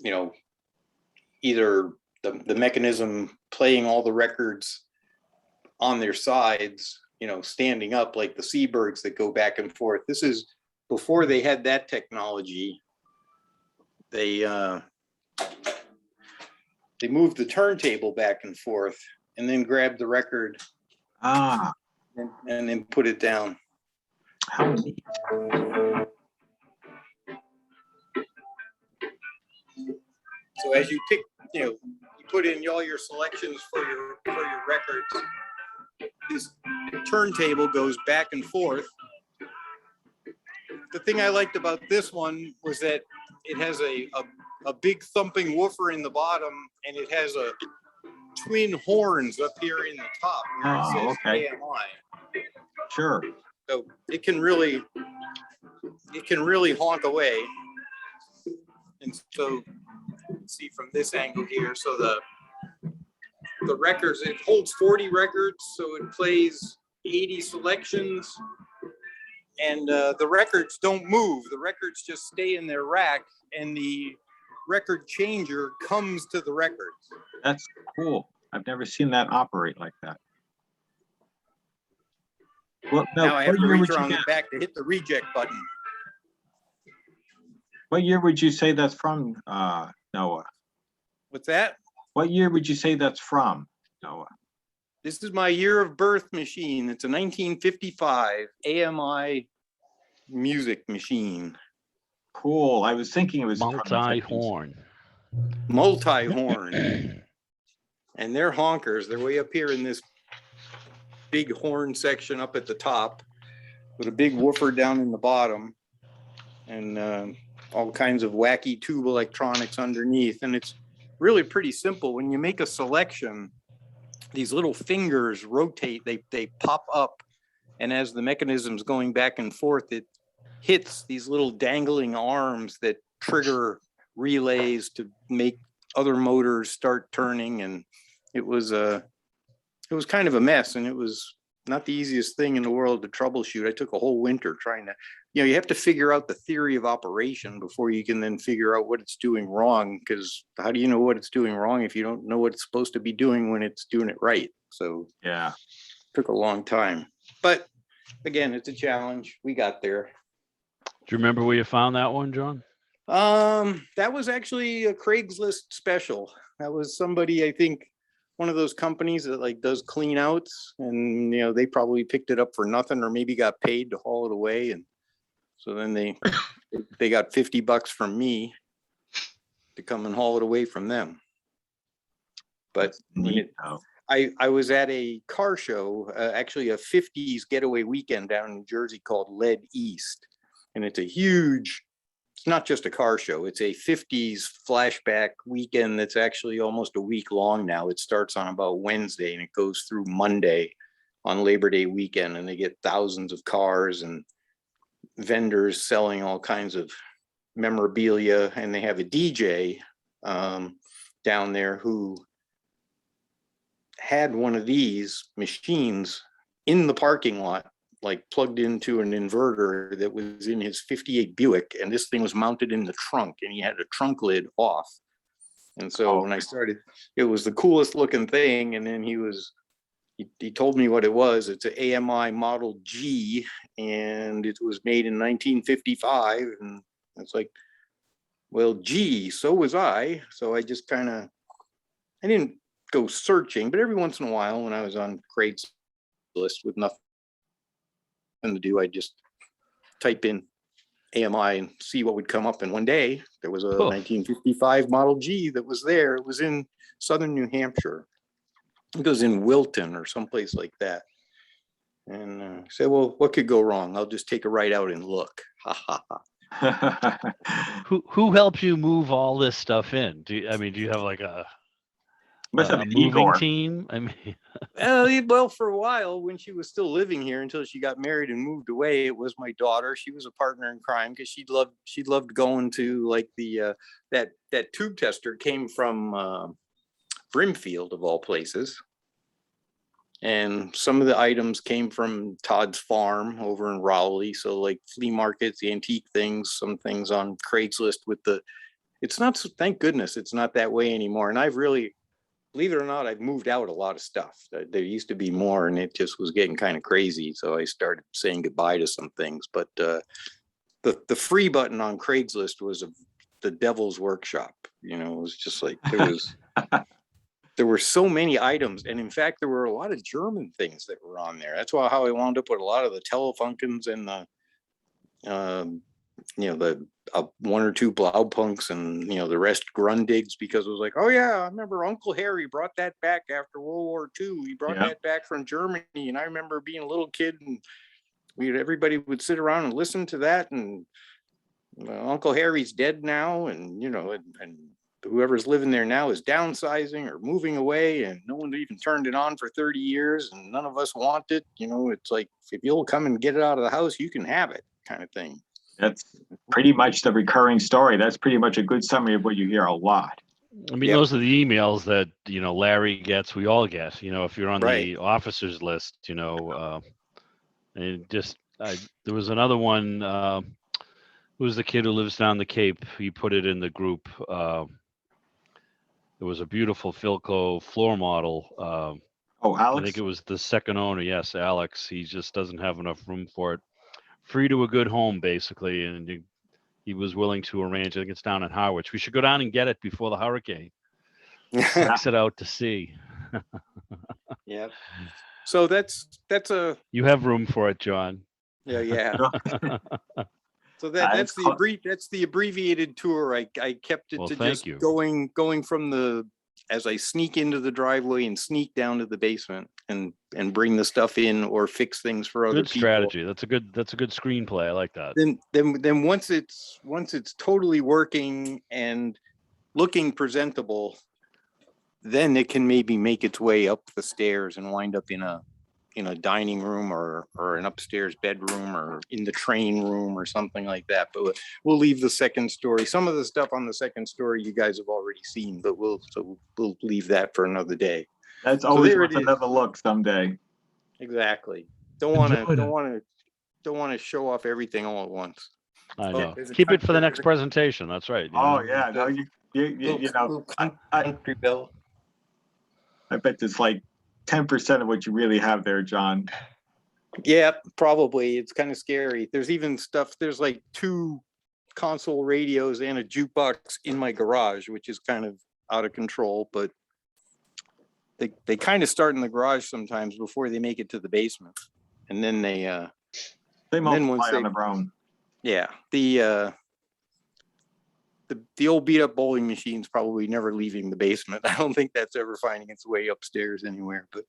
you know, either the mechanism playing all the records on their sides, you know, standing up like the seabirds that go back and forth. This is before they had that technology. They moved the turntable back and forth and then grabbed the record Ah, and then put it down. how neat. So as you pick, you know, you put in all your selections for your records, this turntable goes back and forth. The thing I liked about this one was that it has a big thumping woofer in the bottom, and it has a twin horns up here in the top where it says okay. AMI. Sure. So it can really honk away. And so see from this angle here, so the records, it holds 40 records, so it plays 80 selections, and the records don't move. The records just stay in their rack, and the record changer comes to the records. That's cool. I've never seen that operate like that. Well, Now I have what to year reach would you around the get- back to hit the reject button. What year would you say that's from, Noah? What's that? What year would you say that's from, Noah? This is my year of birth machine. It's a 1955 AMI music machine. Cool. I was thinking it was from the 50s. Multi-horn. Multi-horn. And they're honkers. They're way up here in this big horn section up at the top with a big woofer down in the bottom, and all kinds of wacky tube electronics underneath. And it's really pretty simple. When you make a selection, these little fingers rotate, they pop up, and as the mechanism's going back and forth, it hits these little dangling arms that trigger relays to make other motors start turning. And it was kind of a mess, and it was not the easiest thing in the world to troubleshoot. I took a whole winter trying to, you know, you have to figure out the theory of operation before you can then figure out what it's doing wrong, because how do you know what it's doing wrong if you don't know what it's supposed to be doing when it's doing it right? So Yeah. it took a long time, but again, it's a challenge. We got there. Do you remember where you found that one, John? That was actually a Craigslist special. That was somebody, I think, one of those companies that like does clean outs, and you know, they probably picked it up for nothing, or maybe got paid to haul it away. And so then they got $50 from me to come and haul it away from them. But Neat, though. I was at a car show, actually a 50s getaway weekend down in New Jersey called Lead East. And it's a huge, it's not just a car show, it's a 50s flashback weekend that's actually almost a week long now. It starts on about Wednesday and it goes through Monday on Labor Day weekend, and they get thousands of cars and vendors selling all kinds of memorabilia. And they have a DJ down there who had one of these machines in the parking lot, like plugged into an inverter that was in his 58 Buick, and this thing was mounted in the trunk, and he had a trunk lid off. And so when I started, it was the coolest looking thing. And then he told me what it was. It's an AMI Model G, and it was made in 1955. And it's like, well, gee, so was I. So I just I didn't go searching, but every once in a while when I was on Craigslist with nothing to do, I just type in AMI and see what would come up. And one day there was a 1955 Model G that was there. It was in southern New Hampshire. It was in Wilton or someplace like that. And I said, well, what could go wrong? I'll just take a ride out and look. Ha ha ha. Who helps you move all this stuff in? Do you have like a moving Igor. team? I mean, Well, for a while when she was still living here until she got married and moved away, it was my daughter. She was a partner in crime because she loved going to like the that tube tester came from Brimfield of all places. And some of the items came from Todd's farm over in Rowley. So like flea markets, the antique things, some things on Craigslist with it's not, thank goodness it's not that way anymore. And I've really believe it or not, I've moved out a lot of stuff. There used to be more, and it just was getting kind of crazy. So I started saying goodbye to some things. But the free button on Craigslist was the devil's workshop. You know, it was just like there were so many items, and in fact, there were a lot of German things that were on there. That's how I wound up with a lot of the Telefunkens and the one or two Blaupunks and the rest Grundigs, because it was like, oh yeah, I remember Uncle Harry brought that back after World War II. He brought that back from Germany, and I remember being a little kid, and everybody would sit around and listen to that. And Uncle Harry's dead now, and and whoever's living there now is downsizing or moving away, and no one even turned it on for 30 years, and none of us want it. It's like, if you'll come and get it out of the house, you can have it, kind of thing. That's pretty much the recurring story. That's pretty much a good summary of what you hear a lot. I mean, those are the emails that, Larry gets, we all get, if you're on the officers list, and there was another one, who's the kid who lives down the Cape? He put it in the group. It was a beautiful Filco floor model. Alex? I think it was the second owner. Yes, Alex. He just doesn't have enough room for it. Free to a good home, basically. And he was willing to arrange. I think it's down in Harwich. We should go down and get it before the hurricane. Fix it out to sea. Yeah. So that's You have room for it, John. Yeah. So that's the abbreviated tour. I kept it to just going from as I sneak into the driveway and sneak down to the basement and bring the stuff in or fix things for other people. Good strategy. That's a good screenplay. I like that. Then once it's totally working and looking presentable, then it can maybe make its way up the stairs and wind up in a dining room or an upstairs bedroom or in the train room or something like that. But we'll leave the second story. Some of the stuff on the second story you guys have already seen, but we'll leave that for another day. That's always worth another look someday. Exactly. Don't want to show off everything all at once. I know. Keep it for the next presentation. That's right. Yeah. No, country bill. I bet there's like 10% of what you really have there, John. Yeah, probably. It's kind of scary. There's even stuff, there's like 2 console radios and a jukebox in my garage, which is kind of out of control, but they kind of start in the garage sometimes before they make it to the basement. And then they multiply on their own. Yeah. The old beat up bowling machine's probably never leaving the basement. I don't think that's ever finding its way upstairs anywhere, but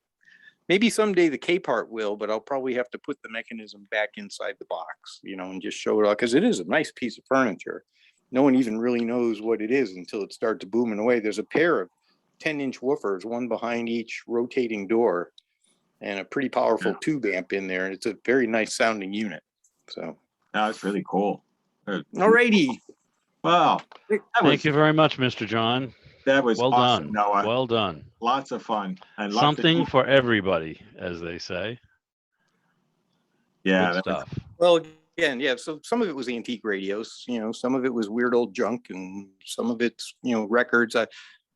maybe someday the Capehart will, but I'll probably have to put the mechanism back inside the box, and just show it off, because it is a nice piece of furniture. No one even really knows what it is until it starts booming away. There's a pair of 10-inch woofers, one behind each rotating door, and a pretty powerful tube amp in there. And it's a very nice sounding unit. So that's really cool. Alrighty. Wow. Thank you very much, Mr. John. That was well awesome, done. Noah. Well done. Lots of fun. And something for everybody, as they say. Yeah. Good stuff. Well, again, yeah. So some of it was antique radios. Some of it was weird old junk, and some of it's records.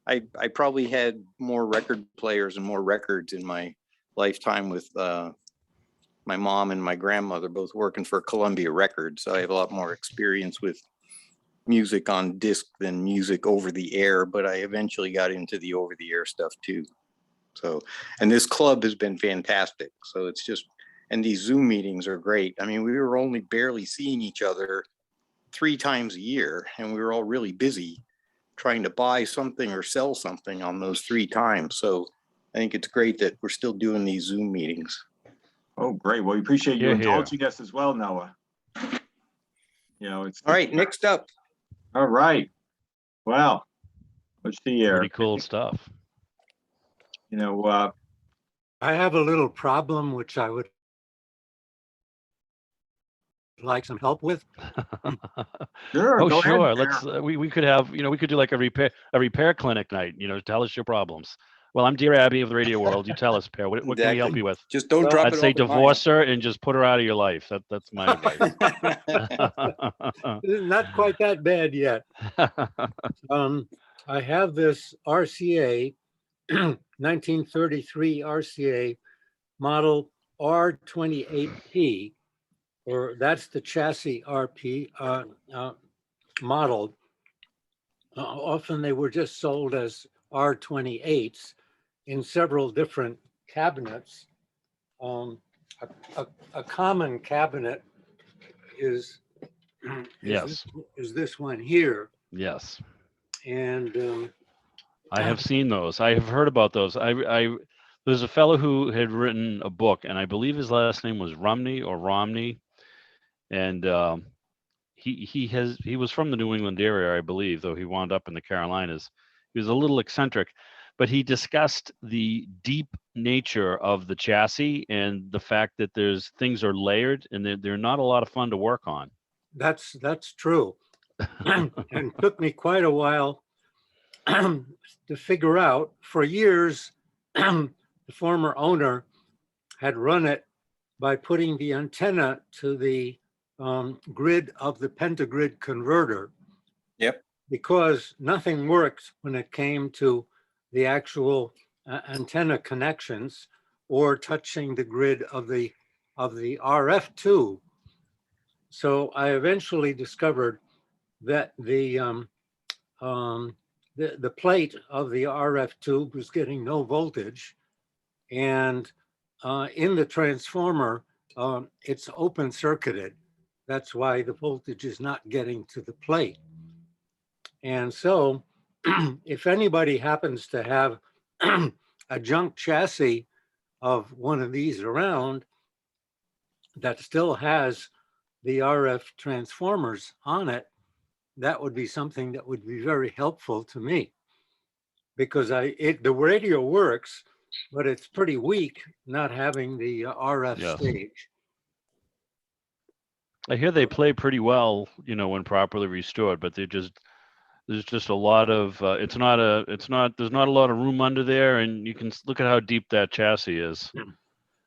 I probably had more record players and more records in my lifetime with my mom and my grandmother both working for Columbia Records. So I have a lot more experience with music on disc than music over the air, but I eventually got into the over the air stuff too. So, and this club has been fantastic. So it's just, and these Zoom meetings are great. I mean, we were only barely seeing each other 3 times a year, and we were all really busy trying to buy something or sell something on those 3 times. So I think it's great that we're still doing these Zoom meetings. Oh, great. Well, we appreciate you indulging us as well, Noah. It's all right. Next up. All right. Well, let's see here. Pretty cool stuff. I have a little problem which I would like some help with. Sure. Oh, sure. Let's. We could have. We could do like a repair clinic night. Tell us your problems. Well, I'm Dear Abby of the radio world. You tell us, Per. What can we help you with? Just don't drop it. I'd say divorce her and just put her out of your life. That's my advice. Not quite that bad yet. I have this RCA 1933 RCA model R28P, or that's the chassis RP model. Often they were just sold as R28s in several different cabinets. A common cabinet is Yes. this one here. Yes. And I have seen those. I have heard about those. There's a fellow who had written a book, and I believe his last name was Romney, and he was from the New England area, I believe, though he wound up in the Carolinas. He was a little eccentric, but he discussed the deep nature of the chassis and the fact that things are layered and they're not a lot of fun to work on. That's true. And took me quite a while to figure out. For years, the former owner had run it by putting the antenna to the grid of the pentagrid converter. Yep. Because nothing worked when it came to the actual antenna connections or touching the grid of the RF tube. So I eventually discovered that the plate of the RF tube was getting no voltage, and in the transformer, it's open circuited. That's why the voltage is not getting to the plate. And so if anybody happens to have a junk chassis of one of these around that still has the RF transformers on it, that would be something that would be very helpful to me, because the radio works, but it's pretty weak not having the RF stage. I hear they play pretty well, when properly restored, but there's just a lot of there's not a lot of room under there, and you can look at how deep that chassis is.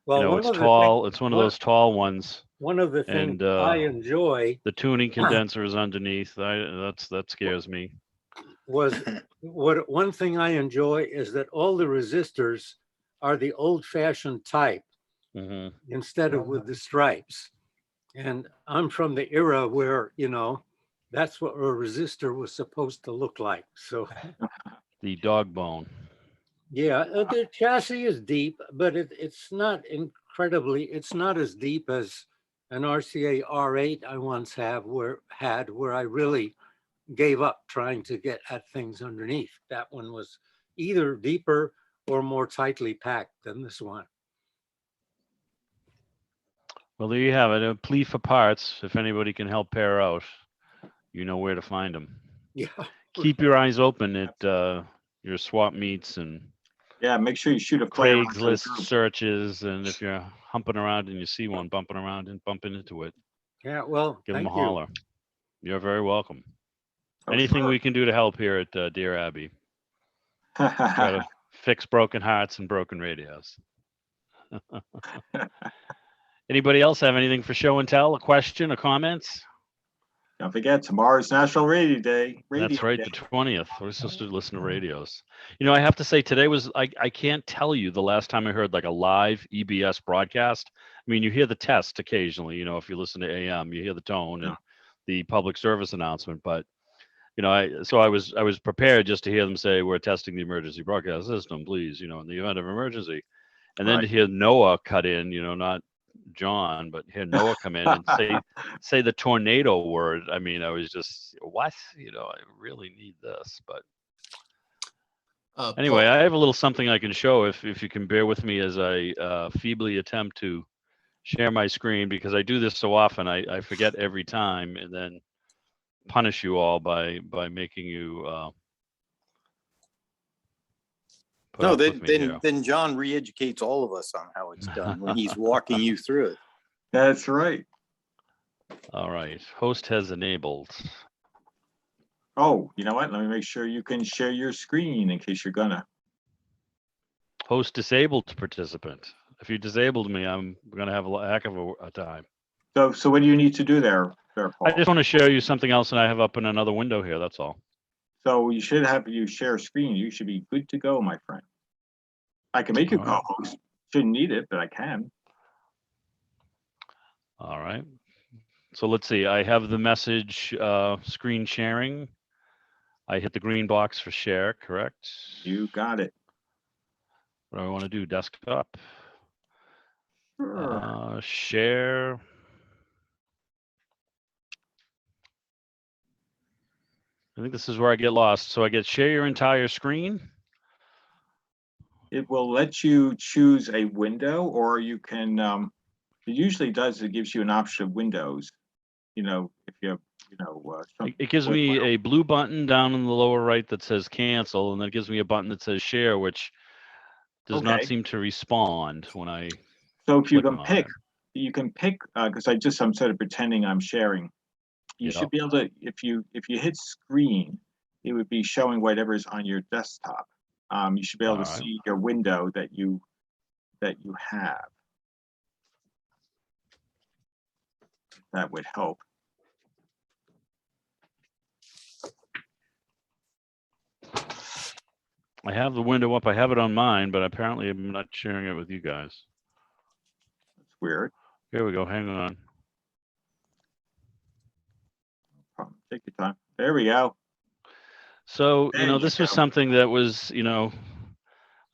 Well, it's tall. It's one of those tall ones. One of the things I enjoy, the tuning condenser is underneath. That scares me. One thing I enjoy is that all the resistors are the old-fashioned type, instead of with the stripes. And I'm from the era where, that's what a resistor was supposed to look like. So the dog bone. Yeah, the chassis is deep, but it's not as deep as an RCA R8 I once had where I really gave up trying to get at things underneath. That one was either deeper or more tightly packed than this one. Well, there you have it. A plea for parts. If anybody can help pair out, you know where to find them. Yeah. Keep your eyes open at your swap meets and make sure you shoot a flare Craigslist searches, and if you're humping around and you see one bumping around and bumping into it, yeah, well, give them a holler. You're very welcome. Anything we can do to help here at Dear Abby. Try to fix broken hearts and broken radios. Anybody else have anything for show and tell? A question, a comments? Don't forget, tomorrow's National Radio Day. That's right, the 20th. We're supposed to listen to radios. I have to say today was, I can't tell you the last time I heard like a live EBS broadcast. I mean, you hear the test occasionally, if you listen to AM, you hear the tone and the public service announcement. But, I was prepared just to hear them say, we're testing the emergency broadcast system, please, in the event of emergency. And then to hear Noah cut in, not John, but hear Noah come in and say the tornado word. I mean, I was just, what? I really need this. But anyway, I have a little something I can show if you can bear with me as I feebly attempt to share my screen, because I do this so often I forget every time and then punish you all by making you no, then John re-educates all of us on how it's done when he's walking you through it. That's right. All right, host has enabled. Oh, you know what? Let me make sure you can share your screen in case you're gonna. Host disabled participant. If you disabled me, I'm gonna have a heck of a time. So what do you need to do there, Paul? I just want to show you something else, and I have up in another window here. That's all. So you should have you share screen. You should be good to go, my friend. I can make you All right. co-host. Shouldn't need it, but I can. All right. So let's see. I have the message screen sharing. I hit the green box for share, correct? You got it. What do I want to do? Desktop. Sure. Share. I think this is where I get lost. So I get share your entire screen. It will let you choose a window, or you can, it usually does, it gives you an option of windows. You know, if you have, It gives me a blue button down in the lower right that says cancel, and then it gives me a button that says share, which does not Okay. seem to respond when I So if you click can on pick, it. because I'm sort of pretending I'm sharing. You Yeah. should be able to, if you hit screen, it would be showing whatever's on your desktop. You should be able to All right. see your window that you have. That would help. I have the window up. I have it on mine, but apparently I'm not sharing it with you guys. That's weird. Here we go. Hang on. Take your time. There we go. So, There you this was go. something that was, I'm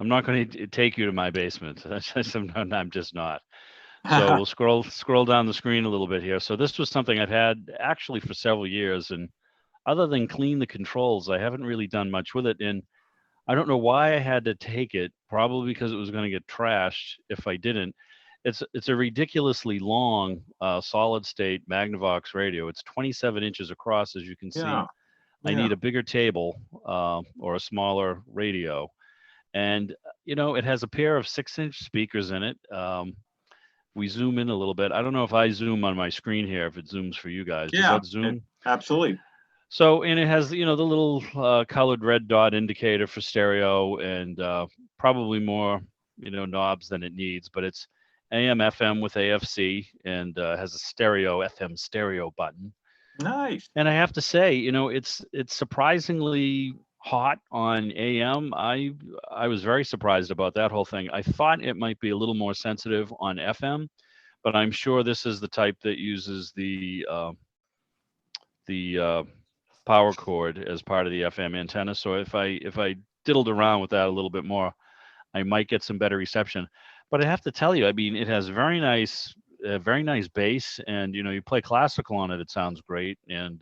not going to take you to my basement. I'm just not. So we'll scroll down the screen a little bit here. So this was something I've had actually for several years, and other than clean the controls, I haven't really done much with it. And I don't know why I had to take it. Probably because it was going to get trashed if I didn't. It's a ridiculously long solid state Magnavox radio. It's 27 inches across, as you can see. Yeah. I need a bigger table or a smaller radio, and it has a pair of 6-inch speakers in it. We zoom in a little bit. I don't know if I zoom on my screen here, if it zooms for you guys. Does that zoom? Absolutely. So, and it has, the little colored red dot indicator for stereo, and probably more, knobs than it needs, but it's AM, FM with AFC, and has a stereo, FM stereo button. Nice. And I have to say, it's surprisingly hot on AM. I was very surprised about that whole thing. I thought it might be a little more sensitive on FM, but I'm sure this is the type that uses the power cord as part of the FM antenna. So if I diddled around with that a little bit more, I might get some better reception. But I have to tell you, I mean, it has very nice bass, and you play classical on it, it sounds great. And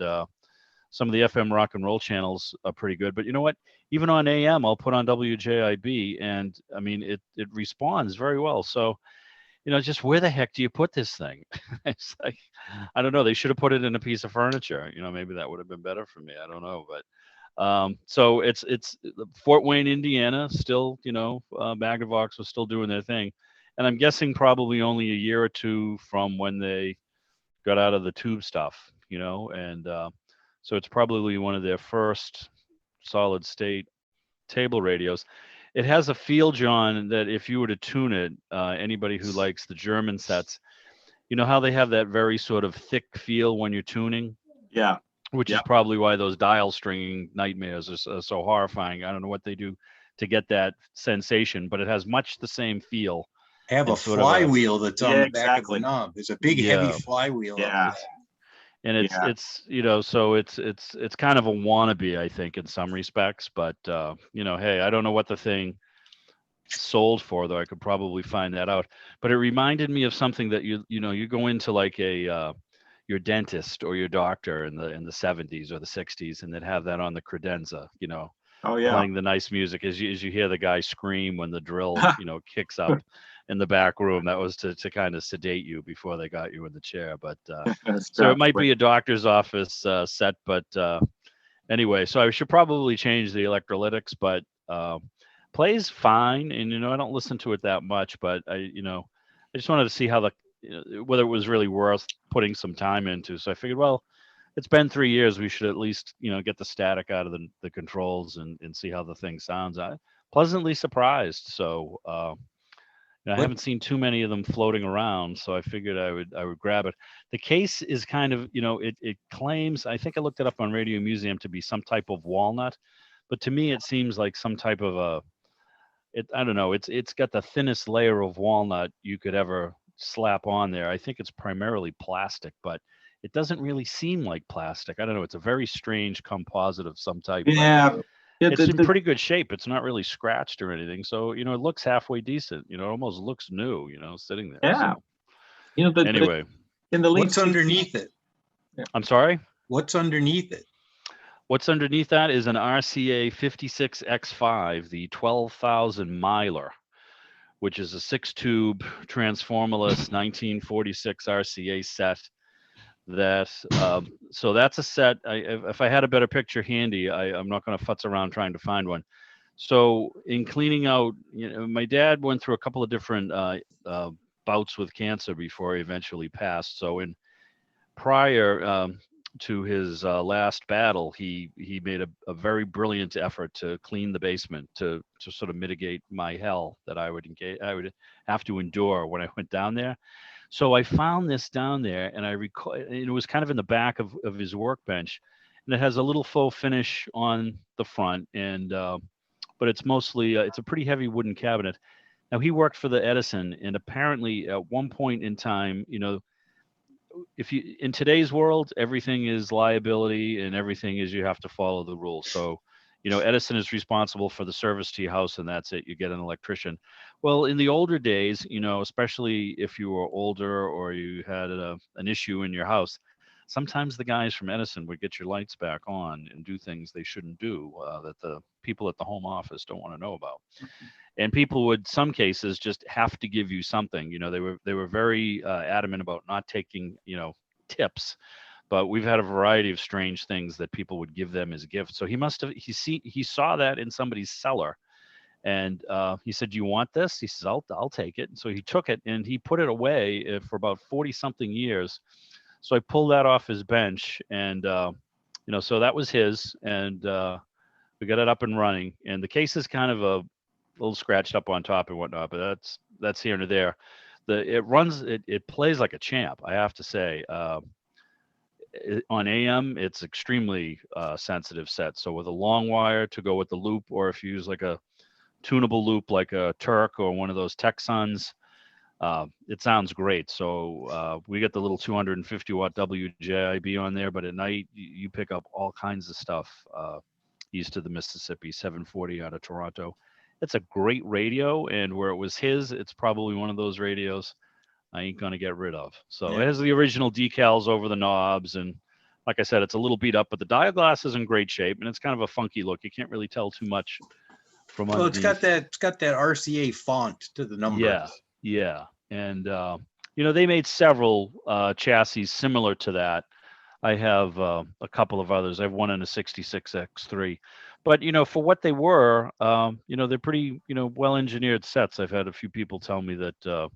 some of the FM rock and roll channels are pretty good. But you know what? Even on AM, I'll put on WJIB, and I mean, it responds very well. So, just where the heck do you put this thing? It's like, I don't know. They should have put it in a piece of furniture. Maybe that would have been better for me. I don't know. But so it's Fort Wayne, Indiana. Still, Magnavox was still doing their thing, and I'm guessing probably only a year or two from when they got out of the tube stuff. And so it's probably one of their first solid state table radios. It has a feel, John, that if you were to tune it, anybody who likes the German sets, you know how they have that very sort of thick feel when you're tuning? Yeah. Which is probably why those dial stringing nightmares are so horrifying. I don't know what they do to get that sensation, but it has much the same feel. I have a flywheel that's on the back of the knob. There's a big heavy flywheel. Yeah. And it's so it's kind of a wannabe, I think, in some respects. But hey, I don't know what the thing sold for, though. I could probably find that out. But it reminded me of something that you go into like your dentist or your doctor in the 70s or the 60s, and they'd have that on the credenza, playing the nice music as you hear the guy scream when the drill kicks up in the back room. That was to kind of sedate you before they got you in the chair. But so it might be a doctor's office set. But anyway, so I should probably change the electrolytics, but plays fine. And I don't listen to it that much, but I just wanted to see how whether it was really worth putting some time into. So I figured, well, it's been 3 years. We should at least, get the static out of the controls and see how the thing sounds. I'm pleasantly surprised. So I haven't seen too many of them floating around, so I figured I would grab it. The case is kind of, it claims, I think I looked it up on Radio Museum, to be some type of walnut, but to me it seems like some type of I don't know, it's got the thinnest layer of walnut you could ever slap on there. I think it's primarily plastic, but it doesn't really seem like plastic. I don't know. It's a very strange composite of some type. but Yeah. it's in pretty good shape. It's not really scratched or anything. So, it looks halfway decent. It almost looks new, sitting there. Yeah. So, anyway, in the late What's underneath it? I'm sorry? What's underneath it? What's underneath that is an RCA 56X5, the 12,000 miler, which is a 6-tube transformerless 1946 RCA set. So that's a set. If I had a better picture handy, I'm not going to futz around trying to find one. So in cleaning out, my dad went through a couple of different bouts with cancer before he eventually passed. So prior to his last battle, he made a very brilliant effort to clean the basement to sort of mitigate my hell that I would have to endure when I went down there. So I found this down there, and it was kind of in the back of his workbench, and it has a little faux finish on the front, and but it's mostly it's a pretty heavy wooden cabinet. Now, he worked for the Edison, and apparently at one point in time, if you in today's world, everything is liability and everything is you have to follow the rules. So, Edison is responsible for the service to your house, and that's it. You get an electrician. Well, in the older days, especially if you were older or you had an issue in your house, sometimes the guys from Edison would get your lights back on and do things they shouldn't do that the people at the home office don't want to know about. And people would, some cases, just have to give you something. They were very adamant about not taking, tips. But we've had a variety of strange things that people would give them as gifts. So he saw that in somebody's cellar, and he said, "Do you want this?" He says, "I'll take it." And so he took it and he put it away for about 40 something years. So I pulled that off his bench, and so that was his, and we got it up and running. And the case is kind of a little scratched up on top and whatnot, but that's here and there. It plays like a champ, I have to say. On AM, it's extremely sensitive set. So with a long wire to go with the loop, or if you use like a tunable loop like a Turk or one of those Texans, it sounds great. So we get the little 250 watt WJIB on there, but at night you pick up all kinds of stuff east of the Mississippi, 740 out of Toronto. It's a great radio, and where it was his, it's probably one of those radios I ain't gonna get rid of. So it has the original decals over the knobs, and like I said, it's a little beat up, but the dial glass is in great shape, and it's kind of a funky look. You can't really tell too much from underneath. Well, it's got that RCA font to the numbers. Yeah, and they made several chassis similar to that. I have a couple of others. I have one in a 66X3, but for what they were, they're pretty well engineered sets. I've had a few people tell me that.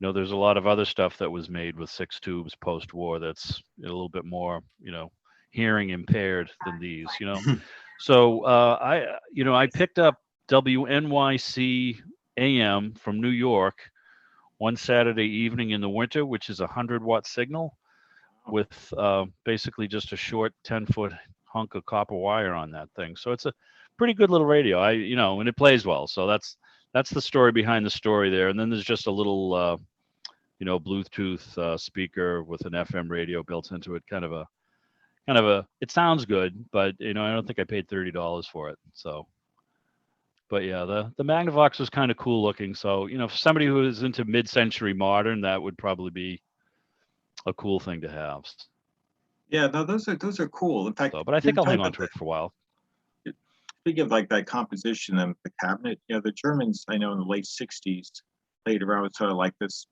There's a lot of other stuff that was made with 6 tubes post-war that's a little bit more, hearing impaired than these, So I picked up WNYC AM from New York one Saturday evening in the winter, which is a 100-watt signal with basically just a short 10-foot hunk of copper wire on that thing. So it's a pretty good little radio. And it plays well. So that's the story behind the story there. And then there's just a little, Bluetooth speaker with an FM radio built into it. Kind of a. It sounds good, but I don't think I paid $30 for it. So, but yeah, the Magnavox was kind of cool looking. So for somebody who is into mid-century modern, that would probably be a cool thing to have. Yeah, no, those are cool. In fact, but I think I'll hang on to it for a while. Speaking of like that composition of the cabinet, the Germans, I know in the late 60s played around with sort of like this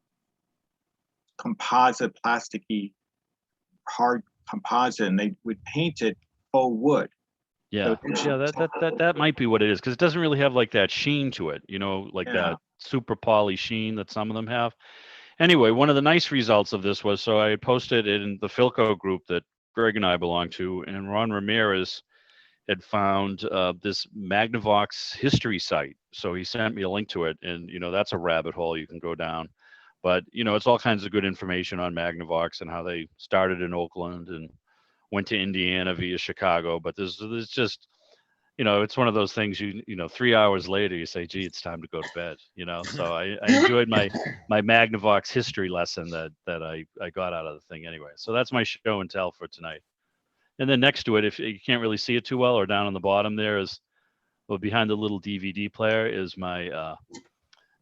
composite, plasticky, hard composite, and they would paint it faux wood. Yeah, that might be what it is, because it doesn't really have like that sheen to it, that super poly sheen that some of them have. Anyway, one of the nice results of this was, so I posted it in the Filco group that Greg and I belong to, and Ron Ramirez had found this Magnavox history site. So he sent me a link to it, and that's a rabbit hole you can go down. But it's all kinds of good information on Magnavox and how they started in Oakland and went to Indiana via Chicago. But there's just you know, it's one of those things you know, 3 hours later you say, gee, it's time to go to bed, you know. So I enjoyed my Magnavox history lesson that I got out of the thing anyway. So that's my show and tell for tonight. And then next to it, if you can't really see it too well, or down on the bottom there is, well, behind the little DVD player is my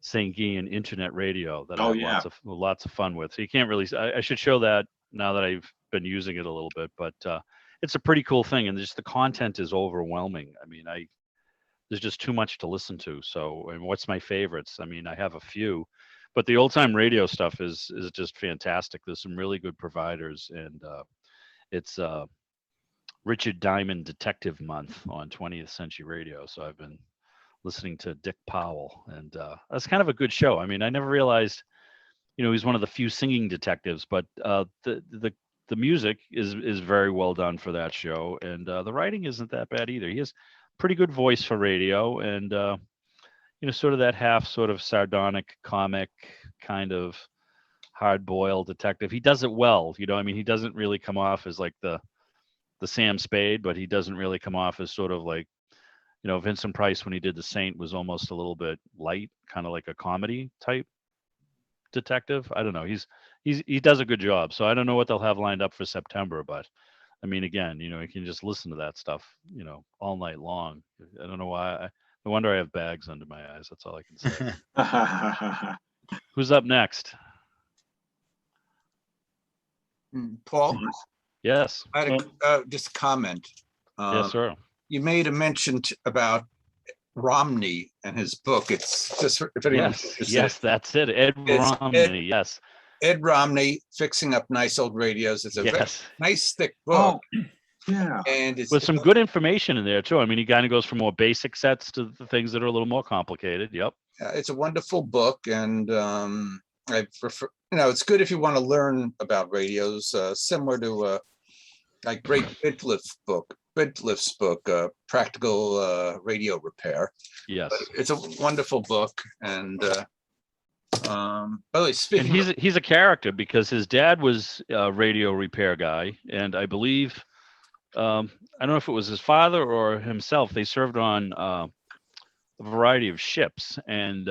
St. Gian internet radio that I have lots of fun with. So you can't really, I should show that now that I've been using it a little bit, but it's a pretty cool thing, and just the content is overwhelming. I mean, there's just too much to listen to. So, and what's my favorites? I mean, I have a few, but the old time radio stuff is just fantastic. There's some really good providers, and it's Richard Diamond Detective Month on 20th Century Radio. So I've been listening to Dick Powell, and that's kind of a good show. I mean, I never realized, you know, he's one of the few singing detectives, but the music is very well done for that show, and the writing isn't that bad either. He has pretty good voice for radio, and you know, sort of that half sort of sardonic comic kind of hard-boiled detective. He does it well, you know. I mean, he doesn't really come off as like the Sam Spade, but he doesn't really come off as sort of like, you know, Vincent Price when he did The Saint was almost a little bit light, kind of like a comedy type detective. I don't know. He does a good job. So I don't know what they'll have lined up for September, but I mean, again, you know, you can just listen to that stuff, you know, all night long. I don't know why. No wonder I have bags under my eyes. That's all I can say. Who's up next? Paul? Yes. I had just a comment. Yes, sir. You made a mention about Romney and his book. It's just if anyone's interested. Yes, that's it. Ed Romney. Yes. Ed Romney, Fixing Up Nice Old Radios. It's a very nice thick book. Oh, yeah. And it's with some good information in there too. I mean, he kind of goes from more basic sets to the things that are a little more complicated. Yep. It's a wonderful book, and I prefer. You know, it's good if you want to learn about radios, similar to like Great Bidliff's book, Practical Radio Repair. Yes, but it's a wonderful book, and by the way, speaking, and he's a character because his dad was a radio repair guy, and I believe I don't know if it was his father or himself. They served on a variety of ships, and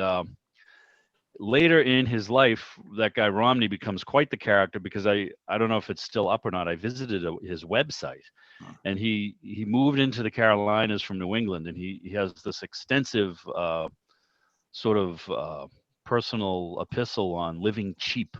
later in his life, that guy Romney becomes quite the character because I don't know if it's still up or not. I visited his website, and he moved into the Carolinas from New England, and he has this extensive sort of personal epistle on living cheap.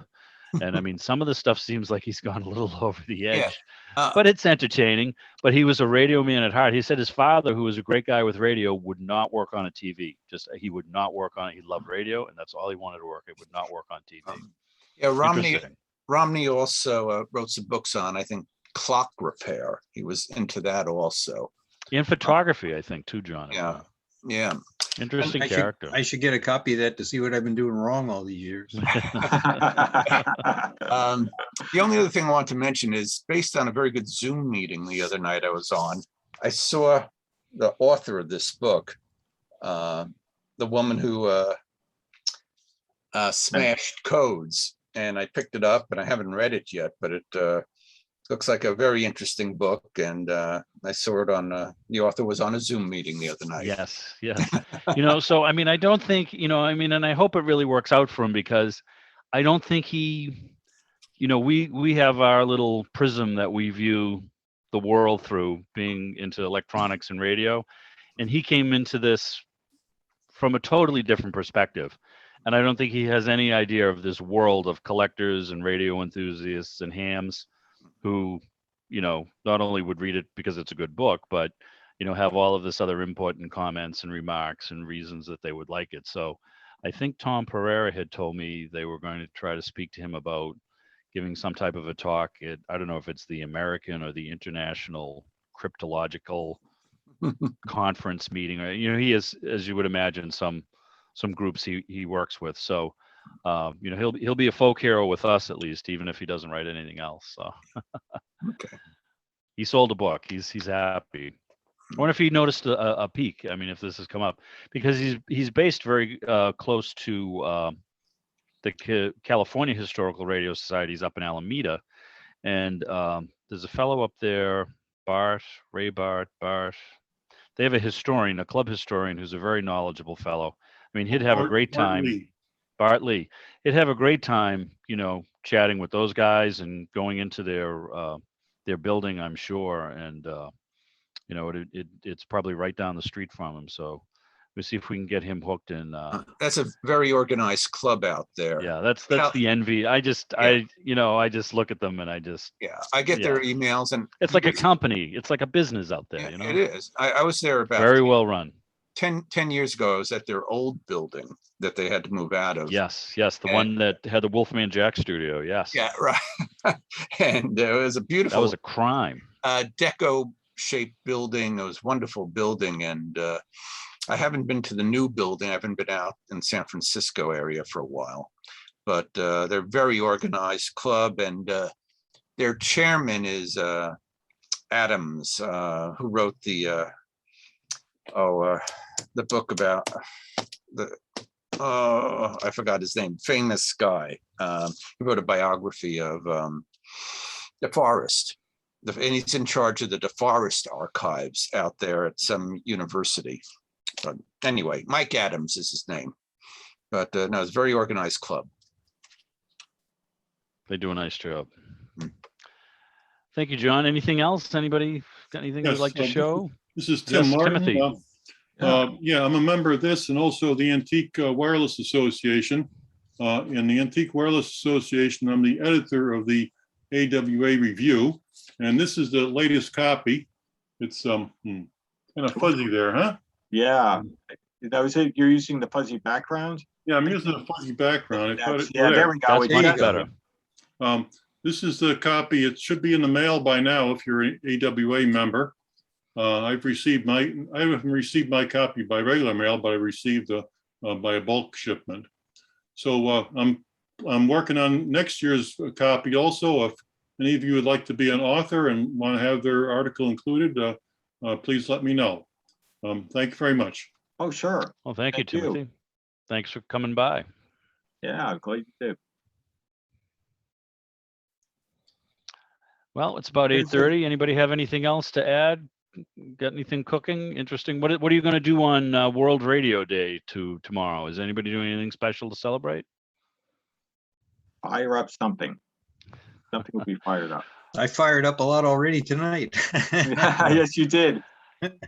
And I mean, some of the stuff seems like he's gone a little over the edge, but it's entertaining. But he was a radio man at heart. He said his father, who was a great guy with radio, would not work on a TV. He would not work on it. He loved radio, and that's all he wanted to work. It would not work on TV. Romney also wrote some books on, I think, clock repair. He was into that also. In photography, I think, too, John. Yeah. Interesting character. I should get a copy of that to see what I've been doing wrong all these years. The only other thing I want to mention is based on a very good Zoom meeting the other night I was on. I saw the author of this book, the woman who smashed codes, and I picked it up and I haven't read it yet, but it looks like a very interesting book, and I saw it on the author was on a Zoom meeting the other night. Yes. You know, so I mean, I don't think, you know, I mean, and I hope it really works out for him, because I don't think he, you know, we have our little prism that we view the world through, being into electronics and radio, and he came into this from a totally different perspective. And I don't think he has any idea of this world of collectors and radio enthusiasts and hams who, you know, not only would read it because it's a good book, but, you know, have all of this other input and comments and remarks and reasons that they would like it. So I think Tom Pereira had told me they were going to try to speak to him about giving some type of a talk at, I don't know if it's the American or the International Cryptological Conference meeting, or, you know, he is, as you would imagine, some groups he works with. So you know, he'll be a folk hero with us, at least, even if he doesn't write anything else. So Okay. He sold a book. He's happy. I wonder if he noticed a peak. I mean, if this has come up, because he's based very close to the California Historical Radio Societies up in Alameda, and there's a fellow up there, Ray Bart. they have a historian, a club historian, who's a very knowledgeable fellow. I mean, he'd have a great time. Bart Lee. He'd have a great time, chatting with those guys and going into their building, I'm sure. And it's probably right down the street from him. So we'll see if we can get him hooked in. That's a very organized club out there. Yeah, that's the envy. I just look at them and I get their emails, and it's like a company. It's like a business out there. It is. I was there about very well run. 10 years ago. I was at their old building that they had to move out of. Yes, the one that had the Wolfman Jack studio. Yes. Yeah, right. And it was a beautiful. That was a crime. Deco shaped building. It was a wonderful building, and I haven't been to the new building. I haven't been out in San Francisco area for a while, but they're a very organized club, and their chairman is Adams, who wrote the book about I forgot his name, famous guy. He wrote a biography of DeForest, and he's in charge of the DeForest archives out there at some university. But anyway, Mike Adams is his name. But no, it's a very organized club. They do a nice job. Thank you, John. Anything else? Anybody got anything you'd like to show? This is Tim Martin. Timothy. I'm a member of this and also the Antique Wireless Association. In the Antique Wireless Association, I'm the editor of the AWA Review, and this is the latest copy. It's kind of fuzzy there, huh? Yeah. That was it. You're using the fuzzy background? Yeah, I'm using a fuzzy background. There we go. That's much better. This is the copy. It should be in the mail by now if you're an AWA member. I haven't received my copy by regular mail, but I received by a bulk shipment. So I'm working on next year's copy also. If any of you would like to be an author and want to have their article included, please let me know. Thank you very much. Oh, sure. Well, thank you, Timothy. Thanks for coming by. Yeah, glad you did. Well, it's about 8:30. Anybody have anything else to add? Got anything cooking? Interesting? What are you going to do on World Radio Day tomorrow? Is anybody doing anything special to celebrate? Fire up something. Something will be fired up. I fired up a lot already tonight. Yes, you did.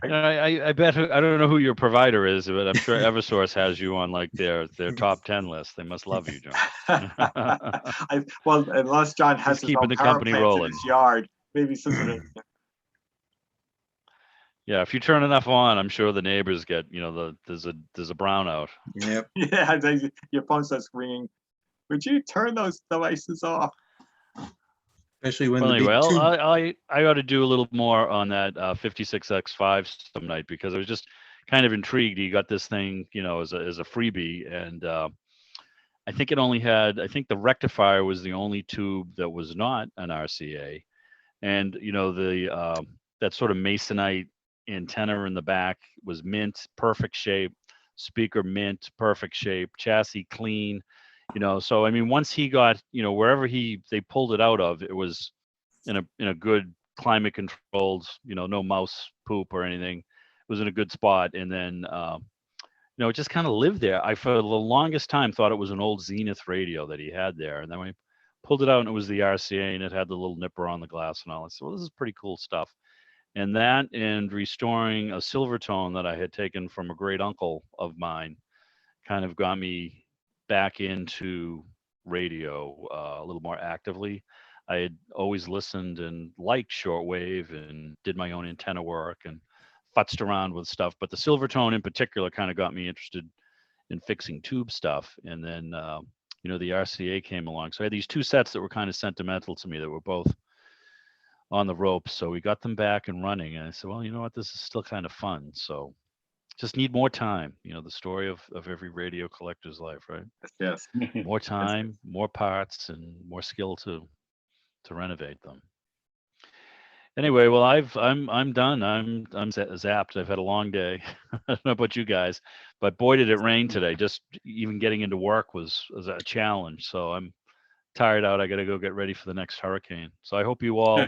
I bet I don't know who your provider is, but I'm sure Eversource has you on like their top 10 list. They must love you, John. Well, unless John has his keeping the company rolling in his yard, maybe something. Yeah, if you turn enough on, I'm sure the neighbors get, there's a brownout. Yep. Yeah, your phone starts ringing. Would you turn those devices off? Especially when I ought to do a little more on that 56X5 some night, because I was just kind of intrigued. He got this thing, as a freebie, and I think the rectifier was the only tube that was not an RCA, and that sort of masonite antenna in the back was mint, perfect shape, speaker mint, perfect shape, chassis clean. So I mean, once he got, wherever they pulled it out of, it was in a good climate controlled, no mouse poop or anything. It was in a good spot. And then, it just kind of lived there. I, for the longest time, thought it was an old Zenith radio that he had there. And then we pulled it out and it was the RCA, and it had the little nipper on the glass and all. I said, well, this is pretty cool stuff. And that, and restoring a Silvertone that I had taken from a great uncle of mine, kind of got me back into radio a little more actively. I had always listened and liked shortwave and did my own antenna work and futzed around with stuff, but the Silvertone in particular kind of got me interested in fixing tube stuff. And then the RCA came along, so I had these two sets that were kind of sentimental to me that were both on the ropes, so we got them back and running, and I said, well, you know what, this is still kind of fun. So just need more time, the story of every radio collector's life, right? Yes. More time, more parts, and more skill to renovate them. Anyway, well, I'm done. I'm zapped. I've had a long day. I don't know about you guys, but boy, did it rain today. Just even getting into work was a challenge. So I'm tired out. I got to go get ready for the next hurricane. So I hope you all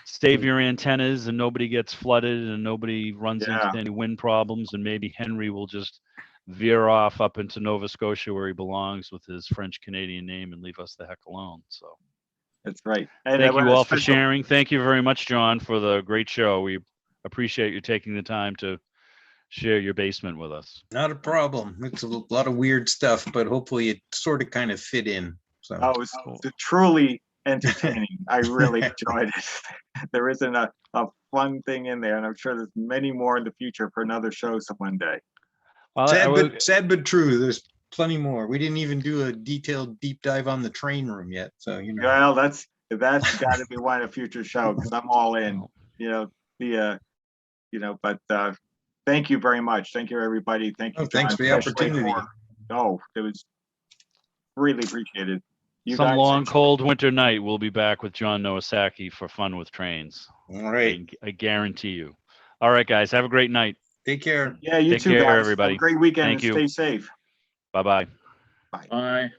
save your antennas and nobody gets flooded and nobody runs Yeah. into any wind problems, and maybe Henry will just veer off up into Nova Scotia where he belongs with his French Canadian name and leave us the heck alone. So That's right. And thank I want you a all for special- sharing. Thank you very much, John, for the great show. We appreciate you taking the time to share your basement with us. Not a problem. It's a lot of weird stuff, but hopefully it sort of kind of fit in. So Oh, it's truly entertaining. I really enjoyed it. There isn't a fun thing in there, and I'm sure there's many more in the future for another show one day. Well, sad but true. There's plenty more. We didn't even do a detailed deep dive on the train room yet. So, you know. Well, that's got to be one of the future shows, because I'm all in. But thank you very much. Thank you, everybody. Thank you, Thanks John, for the especially opportunity. it was really appreciated. You Some guys- long, cold winter night, we'll be back with John Nowosacki for Fun with Trains. All right. I guarantee you. All right, guys. Have a great night. Take care. Yeah, you Take too, care, guys. everybody. Have a great weekend Thank and you. stay safe. Bye-bye. Bye. Bye.